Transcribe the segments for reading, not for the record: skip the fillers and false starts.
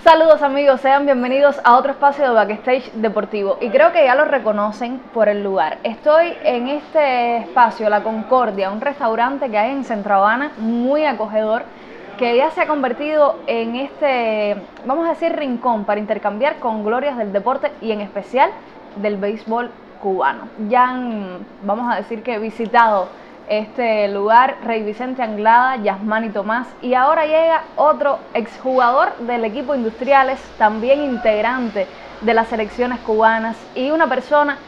Saludos amigos, sean bienvenidos a otro espacio de Backstage Deportivo y creo que ya lo reconocen por el lugar. Estoy en este espacio, La Concordia, un restaurante que hay en Centro Habana, muy acogedor, que ya se ha convertido en este, vamos a decir, rincón para intercambiar con glorias del deporte y en especial del béisbol cubano. Ya han, vamos a decir que visitado este lugar Rey Vicente Anglada, Yasmani Tomás, y ahora llega otro exjugador del equipo Industriales, también integrante de las selecciones cubanas y una persona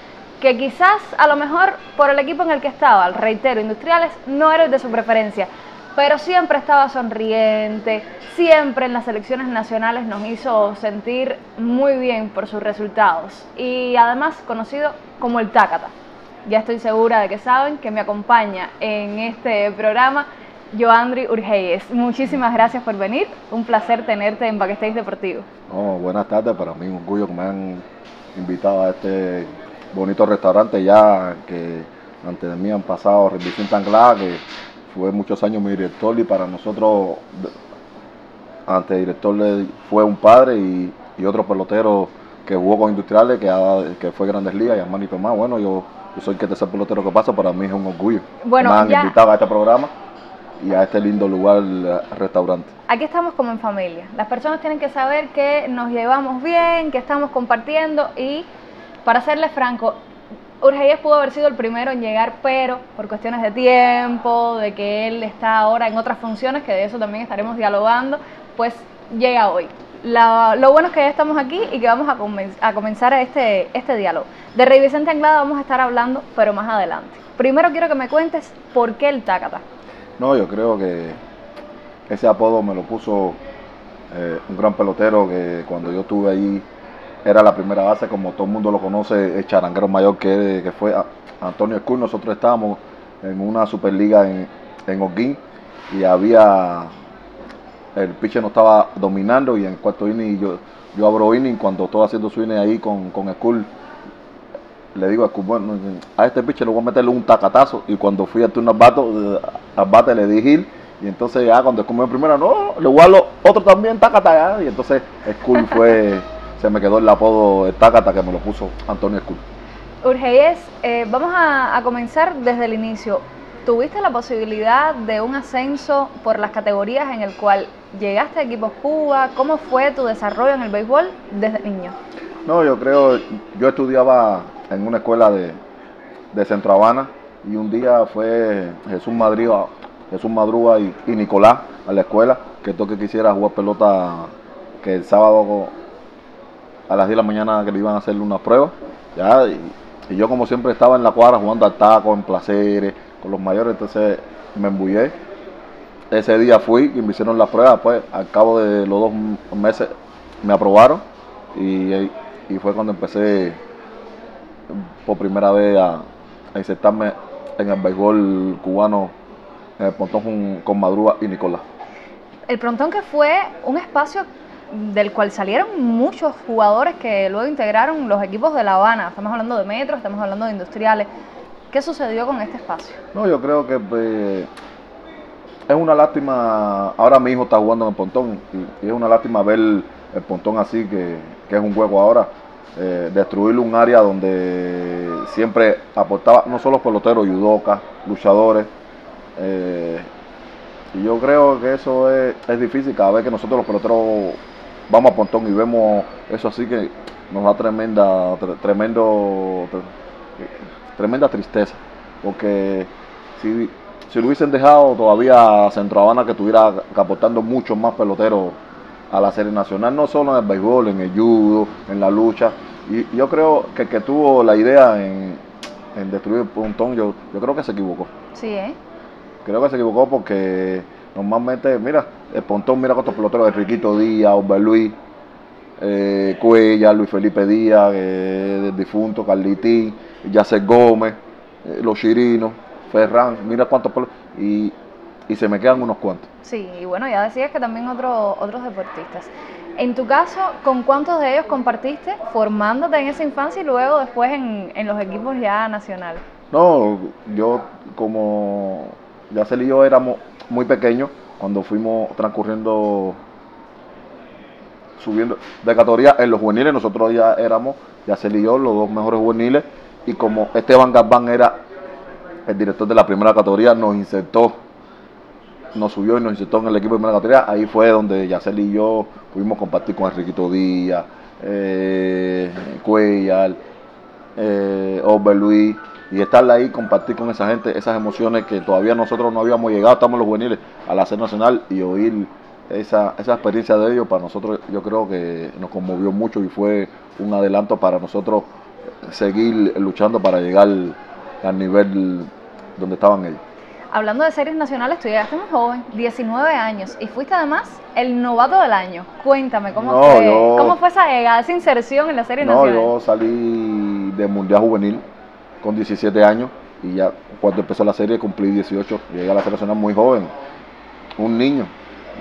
que quizás a lo mejor por el equipo en el que estaba, reitero, Industriales, no era el de su preferencia, pero siempre estaba sonriente, siempre en las selecciones nacionales nos hizo sentir muy bien por sus resultados y además conocido como el Tácata. Ya estoy segura de que saben que me acompaña en este programa Yoandri Urgeyes. Muchísimas gracias por venir, un placer tenerte en Backstage Deportivo. Buenas tardes, para mí un orgullo que me han invitado a este bonito restaurante ya que antes de mí han pasado Rey Vicente Anglada, que fue muchos años mi director y para nosotros antes director fue un padre y otro pelotero que jugó con Industriales, que fue Grandes Ligas, Yasmani Tomás. Bueno, yo soy el tercer pelotero que pasa, para mí es un orgullo. Bueno, me han invitado a este programa y a este lindo lugar, restaurante. Aquí estamos como en familia. Las personas tienen que saber que nos llevamos bien, que estamos compartiendo y, para serles franco, Urgeyes pudo haber sido el primero en llegar, pero por cuestiones de tiempo, de que él está ahora en otras funciones, que de eso también estaremos dialogando, pues llega hoy. Lo bueno es que ya estamos aquí y que vamos a comenzar este diálogo. De Rey Vicente Anglada vamos a estar hablando, pero más adelante. Primero quiero que me cuentes por qué el Tácata. No, yo creo que ese apodo me lo puso un gran pelotero que cuando yo estuve ahí era la primera base, como todo el mundo lo conoce, el charanguero mayor que fue Antonio Escur. Nosotros estábamos en una superliga en Holguín y el pitcher no estaba dominando y en el cuarto inning yo abro inning cuando estoy haciendo su inning ahí con Escur. Le digo a Escur, bueno, a este pitcher le voy a meterle un tacatazo, y cuando fui al turno al bate le di gil, y entonces ya cuando Escur me primera, no, le voy a dar otro también, tacata, y entonces Escur se me quedó el apodo el Tácata, que me lo puso Antonio Escur. Urgeyes, vamos a comenzar desde el inicio. ¿Tuviste la posibilidad de un ascenso por las categorías en el cual llegaste a Equipos Cuba? ¿Cómo fue tu desarrollo en el béisbol desde niño? No, yo estudiaba en una escuela de Centro Habana, y un día fue Jesús Madruga y Nicolás a la escuela, que toque quisiera jugar pelota, que el sábado a las 10 de la mañana que le iban a hacer unas pruebas, ya, y yo como siempre estaba en la cuadra jugando al taco, en placeres, con los mayores, entonces me embullé. Ese día fui y me hicieron las pruebas, pues al cabo de los 2 meses me aprobaron y fue cuando empecé por primera vez a insertarme en el béisbol cubano, en el pontón con Madruga y Nicolás. El Pontón, que fue un espacio del cual salieron muchos jugadores que luego integraron los equipos de La Habana. Estamos hablando de Metro, estamos hablando de Industriales. ¿Qué sucedió con este espacio? No, yo creo que es una lástima. Ahora mi hijo está jugando en el Pontón y es una lástima ver el Pontón así, que es un juego ahora. Destruir un área donde siempre aportaba no solo peloteros, judocas, luchadores. Y yo creo que eso es difícil. Cada vez que nosotros los peloteros vamos a Pontón y vemos eso así, que nos da tremenda tristeza, porque si lo hubiesen dejado todavía a Centro Habana, que estuviera aportando muchos más peloteros a la serie nacional, no solo en el béisbol, en el judo, en la lucha. Y yo creo que el que tuvo la idea en destruir el Pontón, yo creo que se equivocó. Sí, Creo que se equivocó porque normalmente, mira, el Pontón, mira cuántos peloteros: Enriquito Díaz, Albert Luis, Cuellar, Luis Felipe Díaz, el difunto Carlitín, Yacer Gómez, los Chirinos, Ferran, mira cuántos peloteros, y se me quedan unos cuantos. Sí, y bueno, ya decías que también otros deportistas. En tu caso, ¿con cuántos de ellos compartiste formándote en esa infancia y luego después en los equipos ya nacionales? No, yo, como Yacer y yo éramos muy pequeños cuando fuimos transcurriendo subiendo de categoría. En los juveniles nosotros ya éramos, Yacel y yo, los dos mejores juveniles, y como Esteban Garbán era el director de la primera categoría, nos insertó, nos subió y nos insertó en el equipo de primera categoría. Ahí fue donde Yacel y yo pudimos compartir con Enriquito Díaz, Cuellar, Ober Luis, y estar ahí, compartir con esa gente esas emociones que todavía nosotros no habíamos llegado, estamos los juveniles a la serie nacional, y oír esa experiencia de ellos, para nosotros yo creo que nos conmovió mucho y fue un adelanto para nosotros seguir luchando para llegar al nivel donde estaban ellos. Hablando de series nacionales, tú llegaste muy joven, 19 años, y fuiste además el novato del año. Cuéntame, ¿cómo fue esa llegada, esa inserción en la serie nacional? Yo salí del Mundial Juvenil con 17 años, y ya cuando empezó la serie cumplí 18, llegué a la serie nacional muy joven, un niño.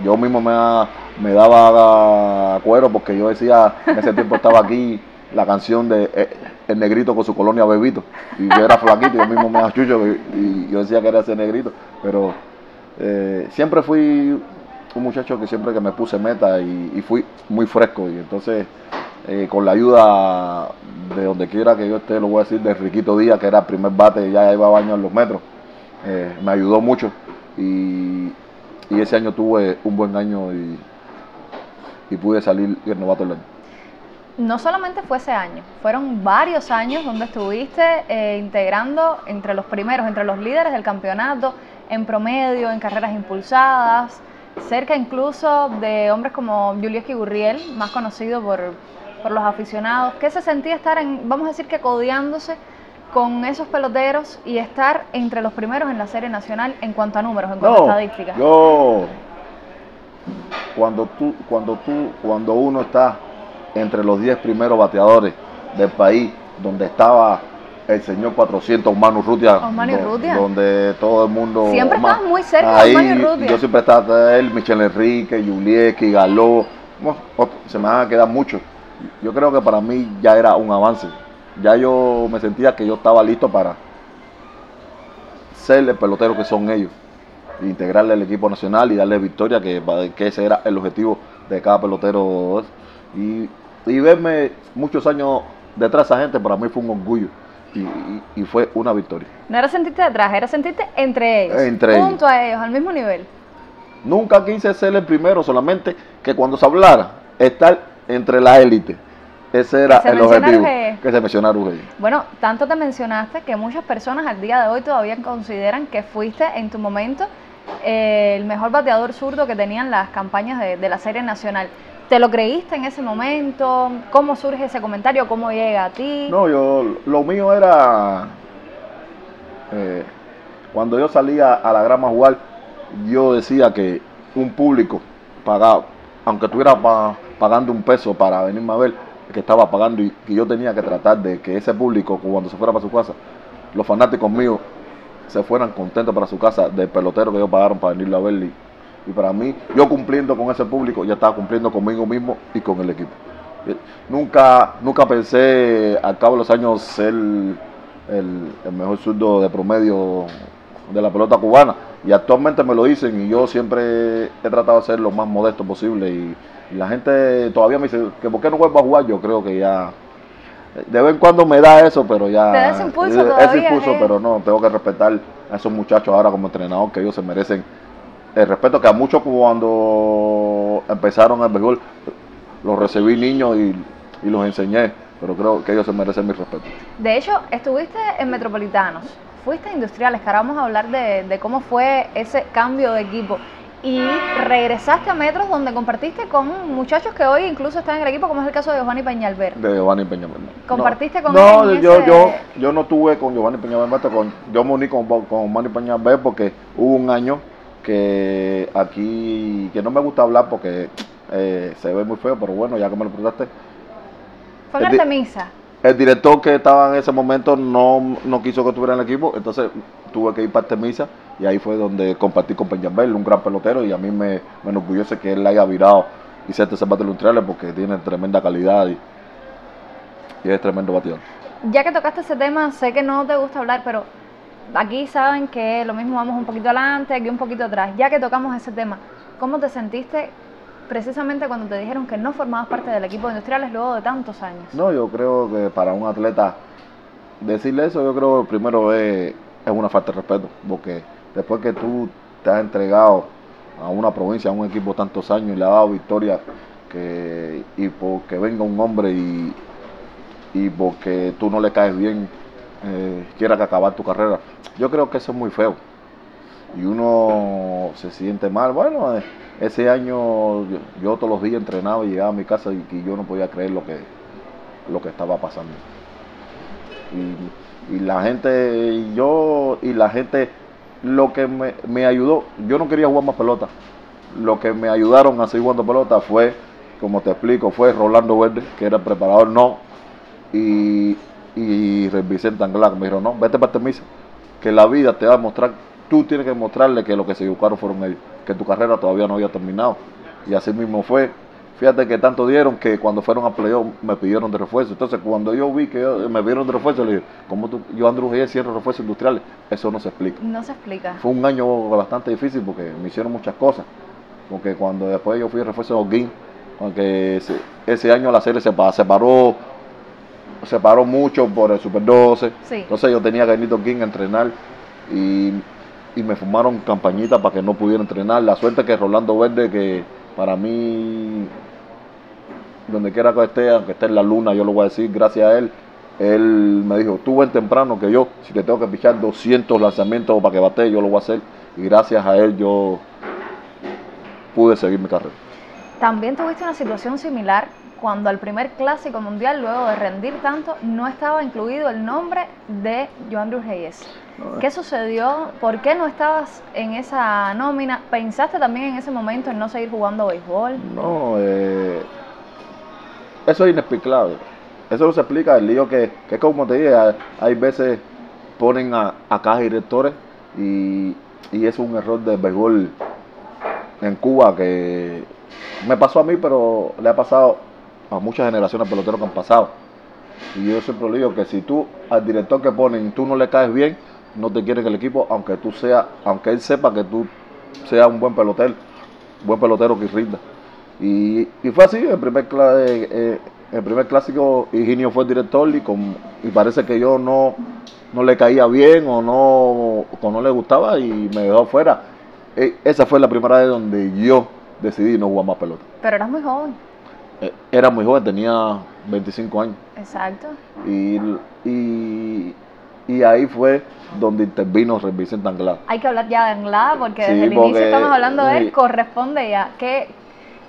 Yo mismo me daba cuero porque yo decía, en ese tiempo estaba aquí la canción de El Negrito con su colonia Bebito, y yo era flaquito, yo mismo me daba chucho y yo decía que era ese negrito, pero siempre fui un muchacho que siempre que me puse meta y fui muy fresco, y entonces con la ayuda de donde quiera que yo esté, lo voy a decir, de Enriquito Díaz, que era el primer bate, ya iba a baño en los metros, me ayudó mucho, y ese año tuve un buen año y pude salir el novato del año. No solamente fue ese año, fueron varios años donde estuviste integrando entre los primeros, entre los líderes del campeonato, en promedio, en carreras impulsadas, cerca incluso de hombres como Yulieski Gurriel, más conocido por los aficionados. ¿Qué se sentía estar, vamos a decir que codeándose con esos peloteros y estar entre los primeros en la serie nacional en cuanto a números, en cuanto a estadísticas? Cuando uno está entre los 10 primeros bateadores del país, donde estaba el señor 400, Manu Rutia, donde todo el mundo... Siempre estabas muy cerca de Manu Rutia. Yo siempre estaba de él, Michel Enrique, Yulieski, Galó, se me van a quedar muchos. Yo creo que para mí ya era un avance. Ya yo me sentía que yo estaba listo para ser el pelotero que son ellos, integrarle al equipo nacional y darle victoria, que ese era el objetivo de cada pelotero. Y verme muchos años detrás de esa gente, para mí fue un orgullo y fue una victoria. No era sentirte detrás, era sentirte entre ellos, junto a ellos, al mismo nivel. Nunca quise ser el primero, solamente que cuando se hablara, estar entre la élite. Ese era el objetivo, que se mencionara Urgel. Bueno, tanto te mencionaste que muchas personas al día de hoy todavía consideran que fuiste en tu momento el mejor bateador zurdo que tenían las campañas de la serie nacional. ¿Te lo creíste en ese momento? ¿Cómo surge ese comentario? ¿Cómo llega a ti? No, lo mío era, cuando yo salía a la grama a jugar, yo decía que un público pagado, aunque estuviera pagando un peso para venirme a ver, que estaba pagando, y que yo tenía que tratar de que ese público, cuando se fuera para su casa, los fanáticos míos se fueran contentos para su casa del pelotero que ellos pagaron para venirlo a ver. Y para mí, yo cumpliendo con ese público, ya estaba cumpliendo conmigo mismo y con el equipo. Nunca pensé al cabo de los años ser el mejor zurdo de promedio de la pelota cubana, y actualmente me lo dicen, y yo siempre he tratado de ser lo más modesto posible, y la gente todavía me dice que por qué no vuelvo a jugar. Yo creo que ya de vez en cuando me da eso, pero ya te da ese impulso todavía, ese impulso, pero no, tengo que respetar a esos muchachos ahora como entrenador, que ellos se merecen el respeto, que a muchos cuando empezaron el béisbol los recibí niños y los enseñé, pero creo que ellos se merecen mi respeto. De hecho, estuviste en Metropolitanos, fuiste a Industriales, que ahora vamos a hablar de cómo fue ese cambio de equipo, y regresaste a Metros, donde compartiste con muchachos que hoy incluso están en el equipo, como es el caso de Giovanni Peñalver. De Giovanni Peñalver. ¿Compartiste con él? Yo no estuve con Giovanni Peñalver, yo me uní con Giovanni Peñalver porque hubo un año que aquí, que no me gusta hablar porque se ve muy feo, pero bueno, ya que me lo preguntaste. Fue en Artemisa. El director que estaba en ese momento no quiso que estuviera en el equipo, entonces tuve que ir para Artemisa, y ahí fue donde compartí con Peñalver, un gran pelotero, y a mí me enorgullece que él haya virado y ser tercer bate industriales, porque tiene tremenda calidad y es tremendo bateador. Ya que tocaste ese tema, sé que no te gusta hablar, pero aquí saben que lo mismo vamos un poquito adelante, aquí un poquito atrás. Ya que tocamos ese tema, ¿cómo te sentiste precisamente cuando te dijeron que no formabas parte del equipo de Industriales luego de tantos años? No, yo creo que para un atleta decirle eso, yo creo que primero es una falta de respeto, porque después que tú te has entregado a una provincia, a un equipo tantos años y le has dado victoria, y porque venga un hombre y porque tú no le caes bien, quiera que acabar tu carrera, yo creo que eso es muy feo y uno se siente mal. Bueno, ese año yo todos los días entrenaba y llegaba a mi casa y yo no podía creer lo que estaba pasando. Y la gente, lo que me ayudó, yo no quería jugar más pelota. Lo que me ayudaron a seguir jugando pelota fue, como te explico, fue Rolando Verde, que era el preparador, y Vicente Anglada, que me dijeron, no, vete para Artemisa, que la vida te va a mostrar, tú tienes que mostrarle que lo que se equivocaron fueron ellos, que tu carrera todavía no había terminado. Y así mismo fue. Fíjate que tanto dieron que cuando fueron a playoff me pidieron de refuerzo. Entonces cuando yo vi que me pidieron de refuerzo, le dije, ¿cómo yo Andrew Reyes cierro refuerzos industriales? Eso no se explica. No se explica. Fue un año bastante difícil porque me hicieron muchas cosas. Porque cuando después yo fui a refuerzo de Holguín, aunque ese año la serie se paró mucho por el Super 12. Sí. Entonces yo tenía que ir a Holguín a entrenar y me fumaron campañita para que no pudiera entrenar. La suerte que Rolando Verde, que para mí, donde quiera que esté, aunque esté en la luna, yo lo voy a decir, gracias a él me dijo, tú ven temprano que yo, si te tengo que pichar 200 lanzamientos para que bate, yo lo voy a hacer. Y gracias a él yo pude seguir mi carrera. También tuviste una situación similar cuando al primer Clásico Mundial, luego de rendir tanto, no estaba incluido el nombre de Joandrus Reyes. ¿Qué sucedió? ¿Por qué no estabas en esa nómina? ¿Pensaste también en ese momento en no seguir jugando béisbol? No, eso es inexplicable. Eso no se explica, el lío que como te dije, hay veces ponen a caja directores y es un error de béisbol en Cuba que me pasó a mí, pero le ha pasado a muchas generaciones de peloteros que han pasado. Y yo siempre le digo que si tú al director que ponen, tú no le caes bien, no te quiere que el equipo, aunque él sepa que tú seas un buen pelotero que rinda. Y fue así, el primer Clásico Higinio fue el director y parece que yo no le caía bien o no le gustaba y me dejó fuera. Esa fue la primera vez donde yo decidí no jugar más pelota. Pero eras muy joven. Era muy joven, tenía 25 años. Exacto. Y ahí fue donde intervino Vicente Anglada. Hay que hablar ya de Anglada porque Sí, desde el porque, inicio estamos hablando de él, corresponde ya.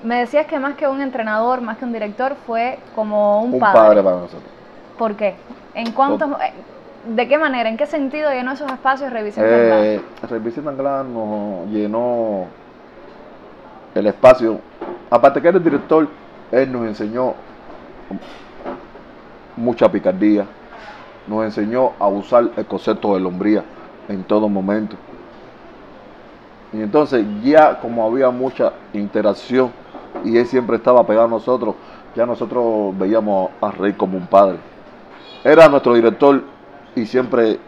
Me decías que más que un entrenador, más que un director, fue como un padre. Un padre para nosotros. ¿Por qué? ¿De qué manera? ¿En qué sentido llenó esos espacios Vicente Anglada? Vicente Anglada nos llenó el espacio. Aparte que era el director, él nos enseñó mucha picardía, nos enseñó a usar el concepto de hombría en todo momento. Y entonces ya como había mucha interacción y él siempre estaba pegado a nosotros, ya nosotros veíamos a Rey como un padre. Era nuestro director y siempre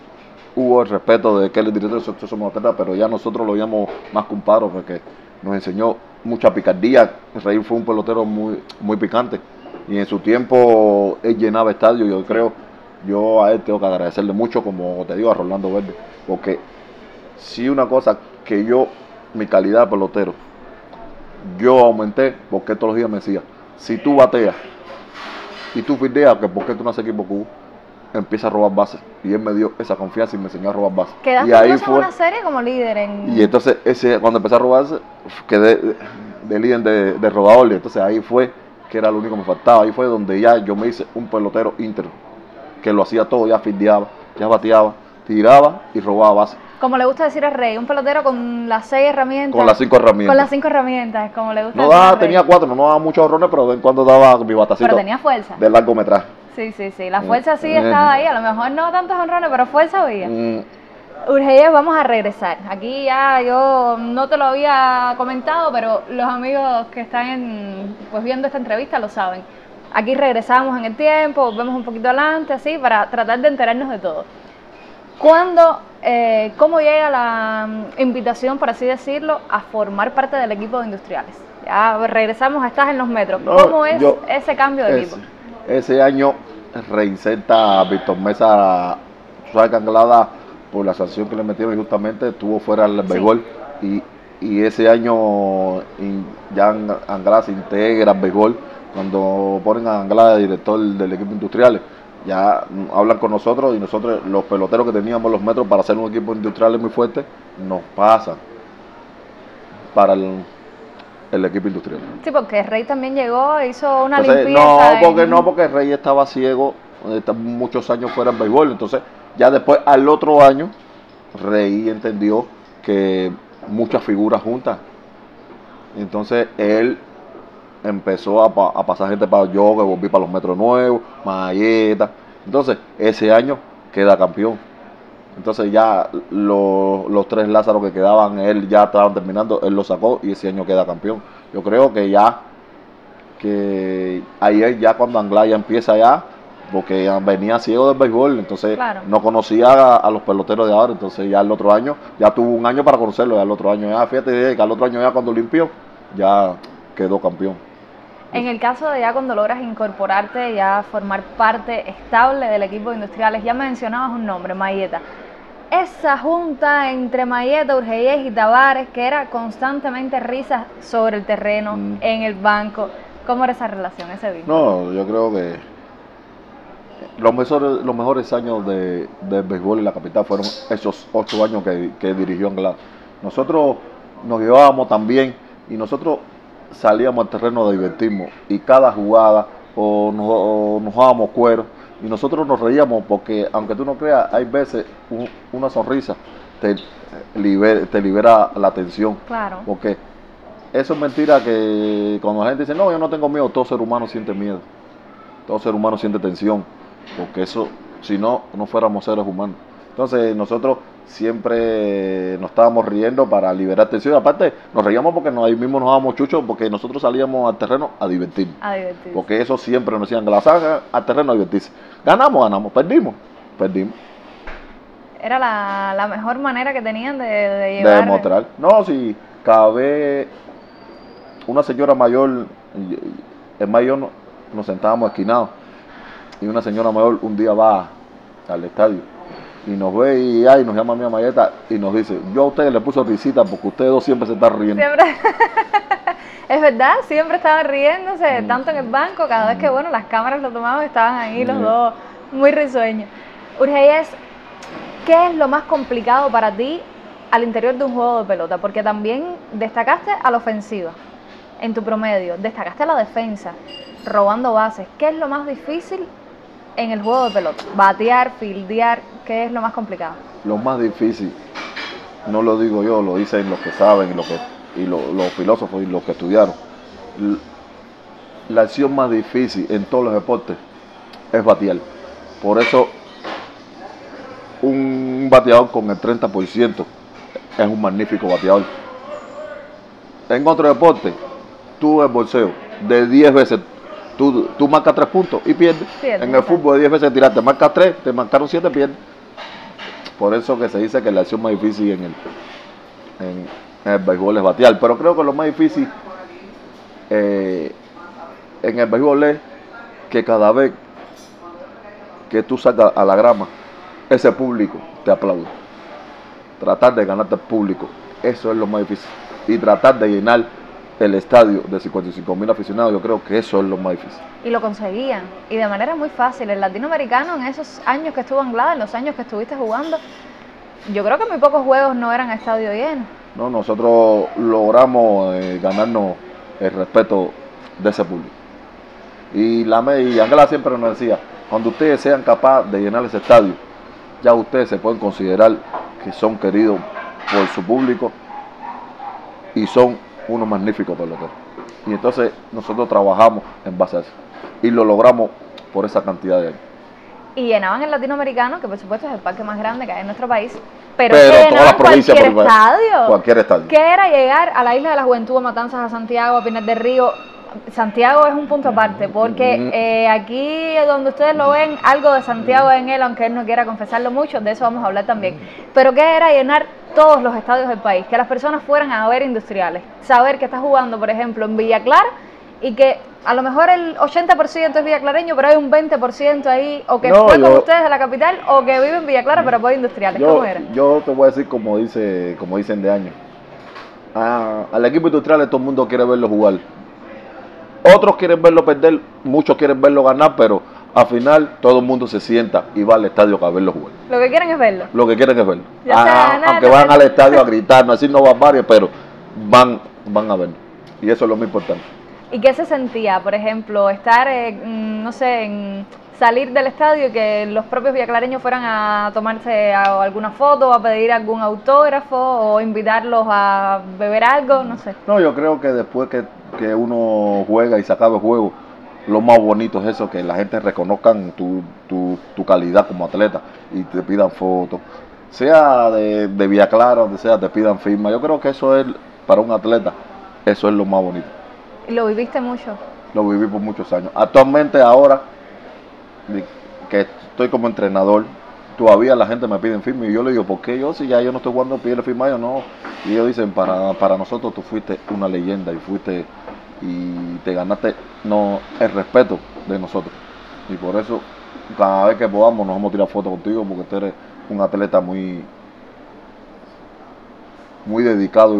hubo el respeto de que él es director, nosotros somos atletas, pero ya nosotros lo veíamos más que un padre porque nos enseñó mucha picardía. Rey fue un pelotero muy picante y en su tiempo él llenaba estadios. Yo a él tengo que agradecerle mucho, como te digo, a Rolando Verde, porque si una cosa que mi calidad de pelotero, yo aumenté porque todos los días me decía, si tú bateas y tú fildeas, que por qué tú no haces equipo Cuba, empieza a robar bases. Y él me dio esa confianza y me enseñó a robar bases. Quedaste y ahí incluso en una serie como líder en... Y entonces cuando empecé a robar bases, quedé de líder de robadores. Entonces ahí fue que era lo único que me faltaba. Ahí fue donde ya yo me hice un pelotero íntegro, que lo hacía todo, ya fildeaba, ya bateaba, tiraba y robaba bases. Como le gusta decir a Rey, un pelotero con las 6 herramientas. Con las 5 herramientas. Con las 5 herramientas, como le gusta no decir daba, a Rey. Tenía 4, no daba muchos horrones, pero de vez en cuando daba mi batacito. Pero tenía fuerza. De largometraje. Sí, la fuerza sí estaba ahí, a lo mejor no tantos honrones, pero fuerza había. Mm. Urgeyes, vamos a regresar. Aquí ya yo no te lo había comentado, pero los amigos que están viendo esta entrevista lo saben. Aquí regresamos en el tiempo, volvemos un poquito adelante, así, para tratar de enterarnos de todo. ¿Cuándo ¿cómo llega la invitación, por así decirlo, a formar parte del equipo de Industriales? Ya regresamos, estás en los metros. No, ¿Cómo es ese cambio de equipo? Ese año reinserta a Víctor Mesa, tú sabes que Anglada, por la sanción que le metieron justamente, estuvo fuera del béisbol, y ese año ya Anglada se integra al béisbol. Cuando ponen a Anglada director del equipo Industriales, ya hablan con nosotros, y nosotros, los peloteros que teníamos los metros para hacer un equipo industrial muy fuerte, nos pasan para el equipo industrial. Sí, porque Rey también llegó, hizo una Entonces, limpieza. No, porque Rey estaba ciego, está muchos años fuera del béisbol. Entonces, ya después, al otro año, Rey entendió que muchas figuras juntas. Entonces, él empezó a pasar gente para yo, que volví para los metros nuevos, Mayeta. Entonces, ese año queda campeón. Entonces ya los tres Lázaros que quedaban, él ya estaban terminando, él lo sacó y ese año queda campeón. Yo creo que ahí es ya cuando Anglada empieza ya, porque venía ciego del béisbol, entonces claro, no conocía a los peloteros de ahora. Entonces ya el otro año, ya tuvo un año para conocerlo, ya el otro año ya, fíjate que al otro año ya cuando limpió, ya quedó campeón. En el caso de ya cuando logras incorporarte, ya formar parte estable del equipo de Industriales, ya mencionabas un nombre, Mayeta. Esa junta entre Mayeta, Urgellés y Tavares, que era constantemente risas sobre el terreno, en el banco, ¿cómo era esa relación, ese vínculo? No, yo creo que los mejores años de béisbol en la capital fueron esos 8 años que dirigió Anglada. Nosotros nos llevábamos también, y nosotros salíamos al terreno de divertirnos, y cada jugada o nos dábamos cuero, y nosotros nos reíamos porque, aunque tú no creas, hay veces una sonrisa te libera la tensión. Claro. Porque eso es mentira, que cuando la gente dice, no, yo no tengo miedo, todo ser humano siente miedo, todo ser humano siente tensión, porque eso, si no, no fuéramos seres humanos. Entonces nosotros siempre nos estábamos riendo para liberar tensión. Aparte, nos reíamos porque ahí mismo nos dábamos chuchos, porque nosotros salíamos al terreno a divertirnos. Porque eso siempre nos decían, que la saga al terreno a divertirse. Ganamos, perdimos. Era la mejor manera que tenían de llevar. De demostrar. No, si cada vez una señora mayor, en mayo nos sentábamos esquinados, y una señora mayor un día va al estadio y nos ve y nos llama a mi Mayeta y nos dice, yo a ustedes les puse risita porque ustedes dos siempre se están riendo. Siempre. Es verdad, siempre estaban riéndose, tanto en el banco, cada vez que las cámaras lo tomaban, estaban ahí los dos muy risueños. Urgellés, ¿qué es lo más complicado para ti al interior de un juego de pelota? Porque también destacaste a la ofensiva, en tu promedio, destacaste a la defensa, robando bases. ¿Qué es lo más difícil en el juego de pelota? Batear, fildear, ¿qué es lo más complicado? Lo más difícil, no lo digo yo, lo dicen los que saben y los filósofos y los que estudiaron. La acción más difícil en todos los deportes es batear. Por eso un bateador con el 30% es un magnífico bateador. En otro deporte, tú en bolseo, de 10 veces tú marcas 3 puntos y pierdes. En el fútbol de 10 veces tiraste, marcas 3, te marcaron 7, pierdes. Por eso que se dice que la acción más difícil en el béisbol es batear. Pero creo que lo más difícil en el béisbol es que cada vez que tú sacas a la grama, ese público te aplaude. Tratar de ganarte al público, eso es lo más difícil. Y tratar de llenar el estadio de 55,000 aficionados, yo creo que eso es lo más difícil. Y lo conseguían, y de manera muy fácil. El latinoamericano, en esos años que estuvo Anglada, en los años que estuviste jugando, yo creo que muy pocos juegos no eran a estadio lleno. No, nosotros logramos ganarnos el respeto de ese público. Y Anglada siempre nos decía, cuando ustedes sean capaces de llenar ese estadio, ya ustedes se pueden considerar que son queridos por su público y son unos magníficos peloteros. Y entonces nosotros trabajamos en base a eso y lo logramos por esa cantidad de años. Y llenaban el latinoamericano, que por supuesto es el parque más grande que hay en nuestro país, pero todas las provincias, cualquier estadio. ¿Qué era llegar a la Isla de la Juventud, a Matanzas, a Santiago, a Pinar del Río, Santiago es un punto aparte, porque aquí donde ustedes lo ven, algo de Santiago en él, aunque él no quiera confesarlo mucho, de eso vamos a hablar también. Pero ¿qué era llenar todos los estadios del país? Que las personas fueran a ver Industriales, saber que está jugando, por ejemplo, en Villa Clara, y que a lo mejor el 80% es villaclareño, pero hay un 20% ahí, o que fue con ustedes de la capital, o que vive en Villa Clara, pero apoya Industriales. ¿Cómo era? Yo te voy a decir como dicen de año. Al equipo Industriales todo el mundo quiere verlo jugar. Otros quieren verlo perder, muchos quieren verlo ganar, pero al final todo el mundo se sienta y va al estadio a verlo jugar. Lo que quieren es verlo. Lo que quieren es verlo. Aunque van al estadio a gritar, no así no van varios, pero van a verlo. Y eso es lo más importante. ¿Y qué se sentía, por ejemplo, estar, no sé, en salir del estadio y que los propios villaclareños fueran a tomarse alguna foto, a pedir algún autógrafo o invitarlos a beber algo, no sé? No, yo creo que después que uno juega y se acaba el juego, lo más bonito es eso, que la gente reconozcan tu calidad como atleta y te pidan fotos. Sea de Villa Clara, donde sea, te pidan firma. Yo creo que eso es, para un atleta, eso es lo más bonito. ¿Y lo viviste mucho? Lo viví por muchos años. Actualmente ahora que estoy como entrenador, todavía la gente me pide firma y yo le digo, ¿por qué yo? Si ya yo no estoy jugando, pide firma, yo no. Y ellos dicen, para nosotros tú fuiste una leyenda y te ganaste el respeto de nosotros. Y por eso, cada vez que podamos, nos vamos a tirar fotos contigo porque tú eres un atleta muy dedicado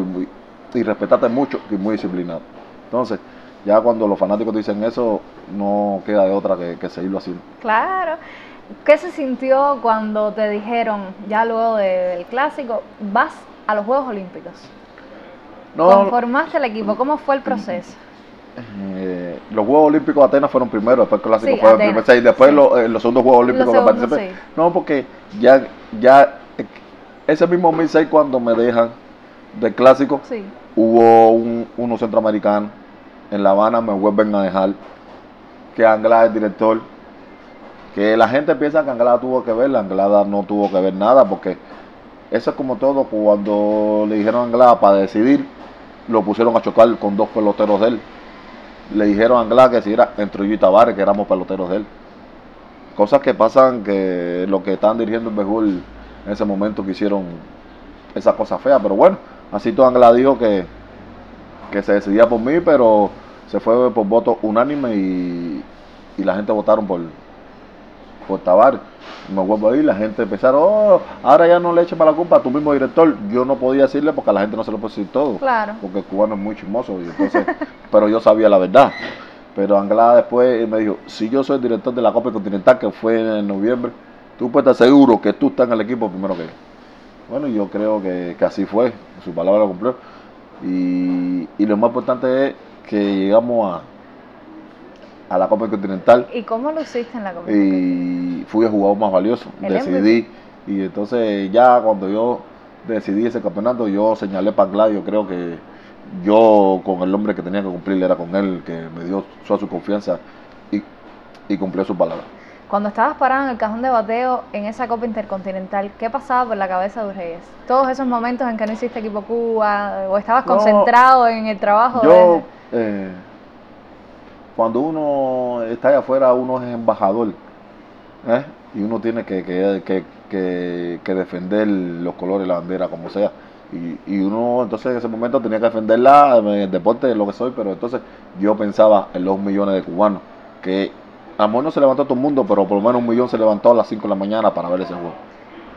y respetaste mucho y muy disciplinado. Entonces, ya cuando los fanáticos dicen eso, no queda de otra que seguirlo haciendo. Claro. ¿Qué se sintió cuando te dijeron, ya luego del clásico, vas a los Juegos Olímpicos? No, ¿conformaste el equipo? ¿Cómo fue el proceso? Los Juegos Olímpicos de Atenas fueron primero, después el clásico sí, fue el primer 6, después sí. Los segundos Juegos Olímpicos que participé. Sí. No, porque ya ese mismo 2006 cuando me dejan del clásico, sí. Hubo unos centroamericanos en La Habana, me vuelven a dejar, que Anglada es director, que la gente piensa que Anglada tuvo que ver, la Anglada no tuvo que ver nada, porque eso es como todo, cuando le dijeron a Anglada para decidir, lo pusieron a chocar con dos peloteros de él. Le dijeron a Anglada que si era entre yo y Tavares, que éramos peloteros de él. Cosas que pasan, que los que estaban dirigiendo el béisbol en ese momento que hicieron esa cosa fea, pero bueno, así todo Anglada dijo que se decidía por mí, pero se fue por voto unánime y la gente votaron por Tavares. Me vuelvo a ir, la gente empezaron, ahora ya no le eches para la culpa a tu mismo director. Yo no podía decirle porque a la gente no se lo puede decir todo, claro, porque el cubano es muy chismoso, y entonces, pero yo sabía la verdad. Pero Anglada después me dijo, si yo soy el director de la Copa Continental, que fue en noviembre, tú puedes estar seguro que tú estás en el equipo primero que yo. Bueno, yo creo que así fue, su palabra lo cumplió. Y lo más importante es que llegamos a la Copa Continental. ¿Y cómo lo hiciste en la Copa? Y fui el jugador más valioso, decidí. Y entonces ya cuando yo decidí ese campeonato, yo señalé para Anglada, yo creo que yo con el hombre que tenía que cumplir era con él, que me dio su confianza y cumplió su palabra. Cuando estabas parado en el cajón de bateo en esa Copa Intercontinental, ¿qué pasaba por la cabeza de Urreyes? Todos esos momentos en que no hiciste equipo Cuba, o estabas concentrado en el trabajo. Cuando uno está allá afuera, uno es embajador, y uno tiene que defender los colores, la bandera, como sea. Y uno entonces en ese momento tenía que defenderla en el deporte, en lo que soy, pero entonces yo pensaba en los millones de cubanos, que a lo mejor no se levantó todo el mundo, pero por lo menos 1 millón se levantó a las 5 de la mañana para ver ese juego.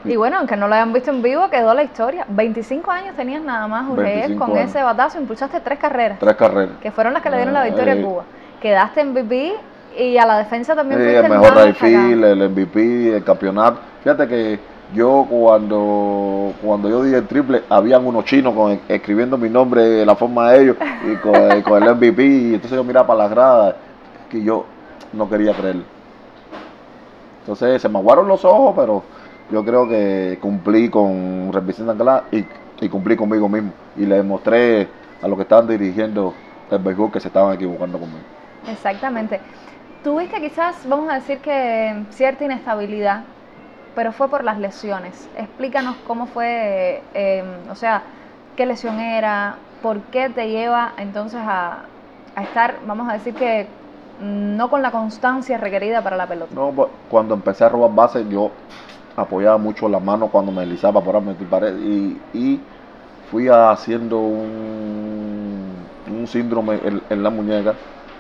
Sí. Y bueno, aunque no lo hayan visto en vivo, quedó la historia. 25 años tenías nada más, Urreyes, con ese batazo, impulsaste 3 carreras. 3 carreras. Que fueron las que le dieron la victoria a Cuba. Quedaste MVP y a la defensa también fuiste el mejor right field, el MVP, el campeonato. Fíjate que yo cuando yo di el triple, habían unos chinos escribiendo mi nombre, la forma de ellos, y con el MVP, y entonces yo miraba para las gradas, que yo no quería creerlo. Entonces se me aguaron los ojos, pero yo creo que cumplí con Representa Anglada y cumplí conmigo mismo. Y le demostré a los que estaban dirigiendo el béisbol que se estaban equivocando conmigo. Exactamente. Tuviste quizás, vamos a decir que cierta inestabilidad, pero fue por las lesiones. Explícanos cómo fue, o sea, qué lesión era, por qué te lleva entonces a a estar, vamos a decir que no con la constancia requerida para la pelota? No, cuando empecé a robar bases, yo apoyaba mucho la mano cuando me deslizaba para meter pared y fui haciendo un síndrome en la muñeca.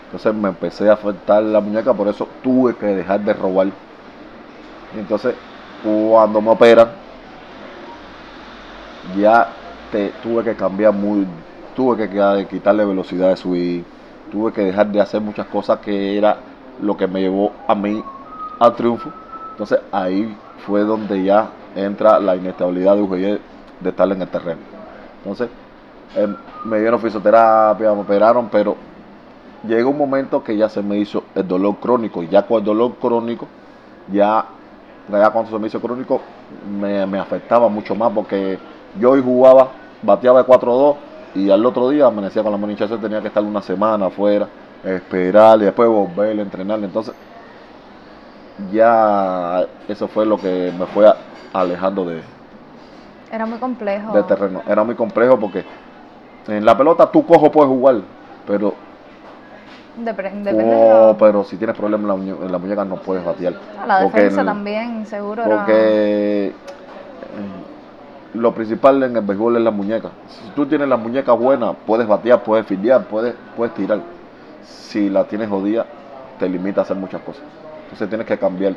Entonces me empecé a afectar la muñeca, por eso tuve que dejar de robar. Y entonces, cuando me operan, ya tuve que cambiar tuve que quitarle velocidad de swing, tuve que dejar de hacer muchas cosas que era lo que me llevó a mí al triunfo. Entonces ahí fue donde ya entra la inestabilidad de UGI de estar en el terreno. Entonces me dieron fisioterapia, me operaron, pero llegó un momento que ya se me hizo el dolor crónico, y ya con el dolor crónico, ya cuando se me hizo crónico, me afectaba mucho más, porque yo hoy jugaba, bateaba de 4-2 y al otro día amanecía con la mano hinchada, tenía que estar una semana afuera, esperar y después volver a entrenar. Entonces ya eso fue lo que me fue alejando Era muy complejo. de terreno. Era muy complejo porque en la pelota tú cojo puedes jugar, pero pero si tienes problemas en la muñeca no puedes batear. La defensa también, seguro. Porque lo principal en el béisbol es la muñeca. Si tú tienes la muñeca buena, puedes batear, puedes fildear, puedes tirar. Si la tienes jodida, te limita a hacer muchas cosas. Entonces tienes que cambiar.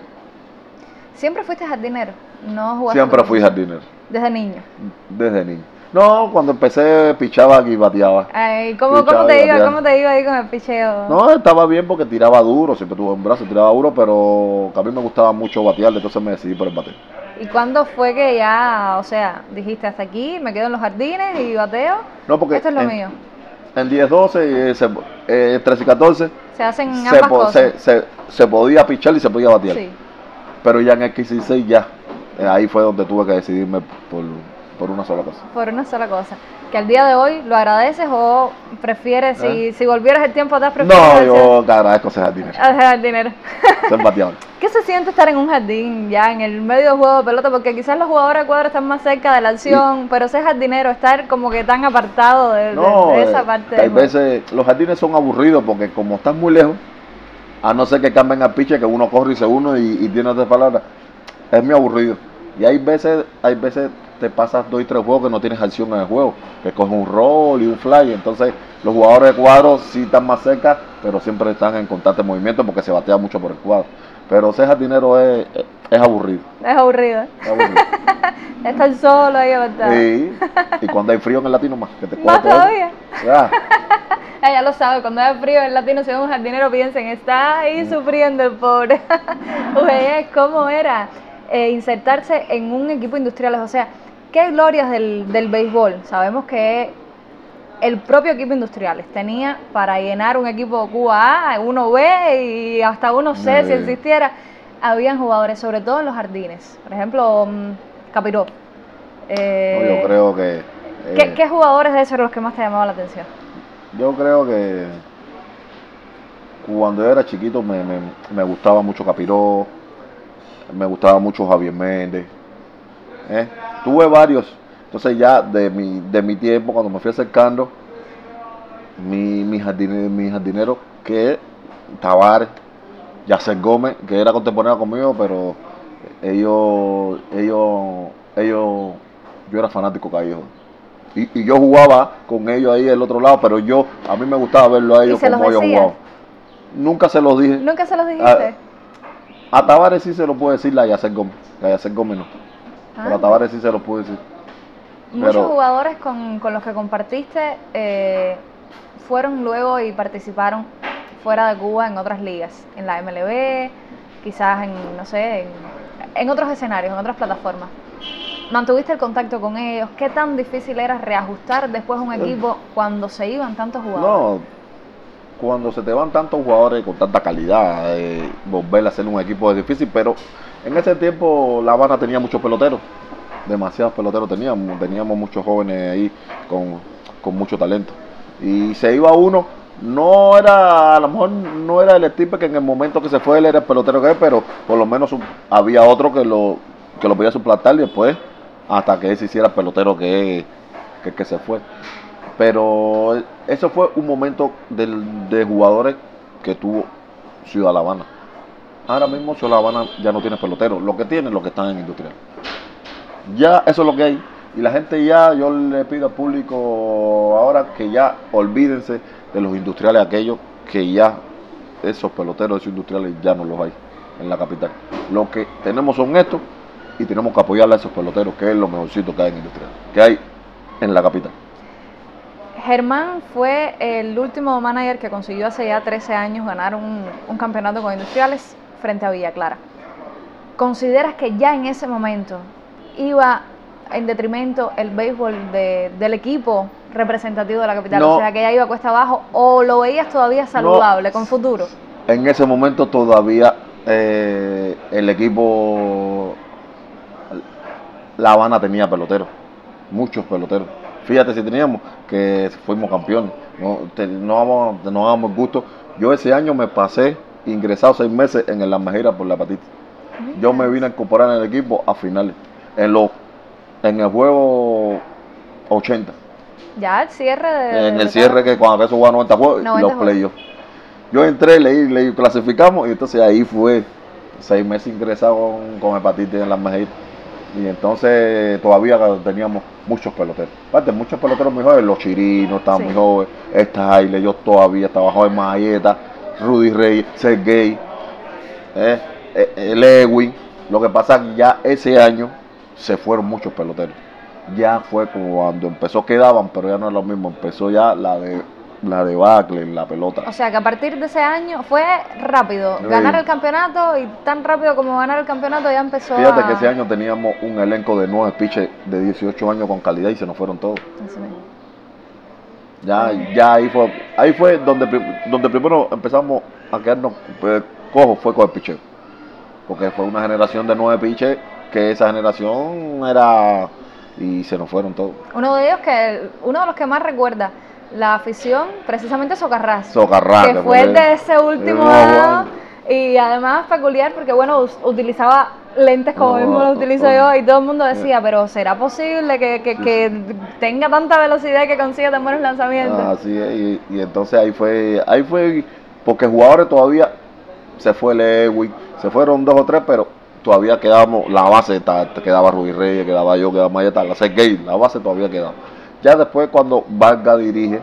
¿Siempre fuiste jardinero? ¿No jugaste? Siempre fui jardinero. ¿Desde niño? Desde niño. No, cuando empecé pichaba y bateaba. Ay, ¿cómo te iba ahí con el picheo? No, estaba bien porque tiraba duro, siempre tuve un brazo, tiraba duro, pero a mí me gustaba mucho batear, entonces me decidí por el bateo. ¿Y cuándo fue que ya, o sea, dijiste hasta aquí, me quedo en los jardines y bateo? No, porque esto es lo mío. En 10-12, 13 y 14 se hacen ambas cosas. Se podía pichar y se podía batear. Sí. Pero ya en el 16 ya, ahí fue donde tuve que decidirme por una sola cosa. Por una sola cosa. ¿Que al día de hoy lo agradeces o prefieres, si volvieras el tiempo atrás, prefieres? No, yo te agradezco ser jardinero. Jardinero. Ser bateador. ¿Qué se siente estar en un jardín, ya en el medio del juego de pelota? Porque quizás los jugadores de cuadro están más cerca de la acción, pero ser jardinero, estar como que tan apartado de esa parte. Hay veces los jardines son aburridos porque como están muy lejos, a no ser que cambien al pitcher, que uno corre y se uno y tiene otras palabras, es muy aburrido. Y hay veces te pasas 2 y 3 juegos que no tienes acción en el juego, que coges un roll y un fly, entonces los jugadores de cuadro sí están más cerca, pero siempre están en constante movimiento porque se batea mucho por el cuadro. Pero ser jardinero es aburrido. Es aburrido. Estar solo ahí apartado. Sí. Y cuando hay frío en el latino más, que te más todavía. Ya lo sabe, cuando hay frío en el latino, si es un jardinero, piensen, está ahí sufriendo el pobre. ¿Cómo era insertarse en un equipo industrial? O sea, qué glorias del béisbol. Sabemos que el propio equipo Industriales tenía para llenar un equipo Cuba A, 1B y hasta 1C si existiera. Habían jugadores, sobre todo en los jardines. Por ejemplo, Capiró. Yo creo que... ¿Qué jugadores de esos eran los que más te llamaban la atención? Yo creo que cuando yo era chiquito me gustaba mucho Capiró, me gustaba mucho Javier Méndez. Tuve varios. Entonces ya de mi tiempo, cuando me fui acercando, mi jardinero, que Tavares, Yacel Gómez, que era contemporáneo conmigo, pero yo era fanático de ellos. Y yo jugaba con ellos ahí del otro lado, pero a mí me gustaba verlo a ellos como ellos jugaban. Nunca se los dije. ¿Nunca se los dijiste? A Tavares sí se lo puedo decir, a Yacel Gómez. A Yacel Gómez no. Pero a Tavares sí se lo puedo decir. Muchos jugadores con los que compartiste fueron luego y participaron fuera de Cuba en otras ligas, en la MLB, quizás en otros escenarios, en otras plataformas. ¿Mantuviste el contacto con ellos? ¿Qué tan difícil era reajustar después un equipo cuando se iban tantos jugadores? No, cuando se te van tantos jugadores con tanta calidad, volver a hacer un equipo es difícil, pero en ese tiempo La Habana tenía muchos peloteros. Demasiados peloteros teníamos muchos jóvenes ahí con mucho talento. Y se iba uno, a lo mejor no era el tipo que en el momento que se fue él era el pelotero que es, pero por lo menos había otro que lo podía suplantar y después hasta que él se hiciera el pelotero que se fue. Pero eso fue un momento de jugadores que tuvo Ciudad La Habana. Ahora mismo Ciudad La Habana ya no tiene peloteros, lo que tiene, lo que están en Industrial. Ya eso es lo que hay. Y la gente ya, yo le pido al público ahora que ya olvídense de los industriales aquellos, que ya esos peloteros, esos industriales ya no los hay en la capital. Lo que tenemos son estos y tenemos que apoyarle a esos peloteros, que es lo mejorcito que hay en Industrial, que hay en la capital. Germán fue el último manager que consiguió hace ya 13 años ganar un campeonato con Industriales frente a Villa Clara. ¿Consideras que ya en ese momento iba en detrimento el béisbol del equipo representativo de la capital? No. O sea, que ya iba cuesta abajo, ¿o lo veías todavía saludable, con futuro? En ese momento todavía el equipo La Habana tenía peloteros, muchos peloteros. Fíjate si teníamos, que fuimos campeones, no hagamos gusto. Yo ese año me pasé ingresado 6 meses en el Lamejira por la hepatitis. Yo me vine a incorporar en el equipo a finales, en el juego 80. Ya el cierre En el cierre que cuando eso jugaba 90 juegos, 90 los playoffs. Yo entré, leí, clasificamos y entonces ahí fue 6 meses ingresado con hepatitis en la Lamejira. Y entonces todavía teníamos muchos peloteros. Aparte, muchos peloteros muy jóvenes, los Chirinos estaban muy jóvenes, Staile, yo todavía estaba joven, Mayeta, Rudy Reyes, Sergey, Lewin. Lo que pasa es que ya ese año se fueron muchos peloteros. Ya fue como cuando empezó quedaban, pero ya no es lo mismo, empezó ya la debacle en la pelota. O sea que a partir de ese año fue rápido, Sí. ganar el campeonato, y tan rápido como ganar el campeonato ya empezó. Fíjate que ese año teníamos un elenco de 9 pitchers de 18 años con calidad y se nos fueron todos. Así mismo. Ya ahí fue donde primero empezamos a quedarnos cojos, fue con el picheo. Porque fue una generación de 9 pitchers que esa generación era y se nos fueron todos. Uno de los que más recuerda la afición, precisamente Socarrás, Socarrás, que fue el de ese último año, y además peculiar porque bueno, utilizaba lentes como mismo lo utilizo yo, y todo el mundo decía, pero ¿será posible que tenga tanta velocidad y que consiga tan buenos lanzamientos? Así es, y entonces ahí fue porque jugadores todavía se fue Lewin, se fueron 2 o 3, pero todavía quedábamos, la base quedaba Rudy Reyes, quedaba yo, quedaba Mayeta, la Sergey, la base todavía quedaba. Ya después cuando Vargas dirige,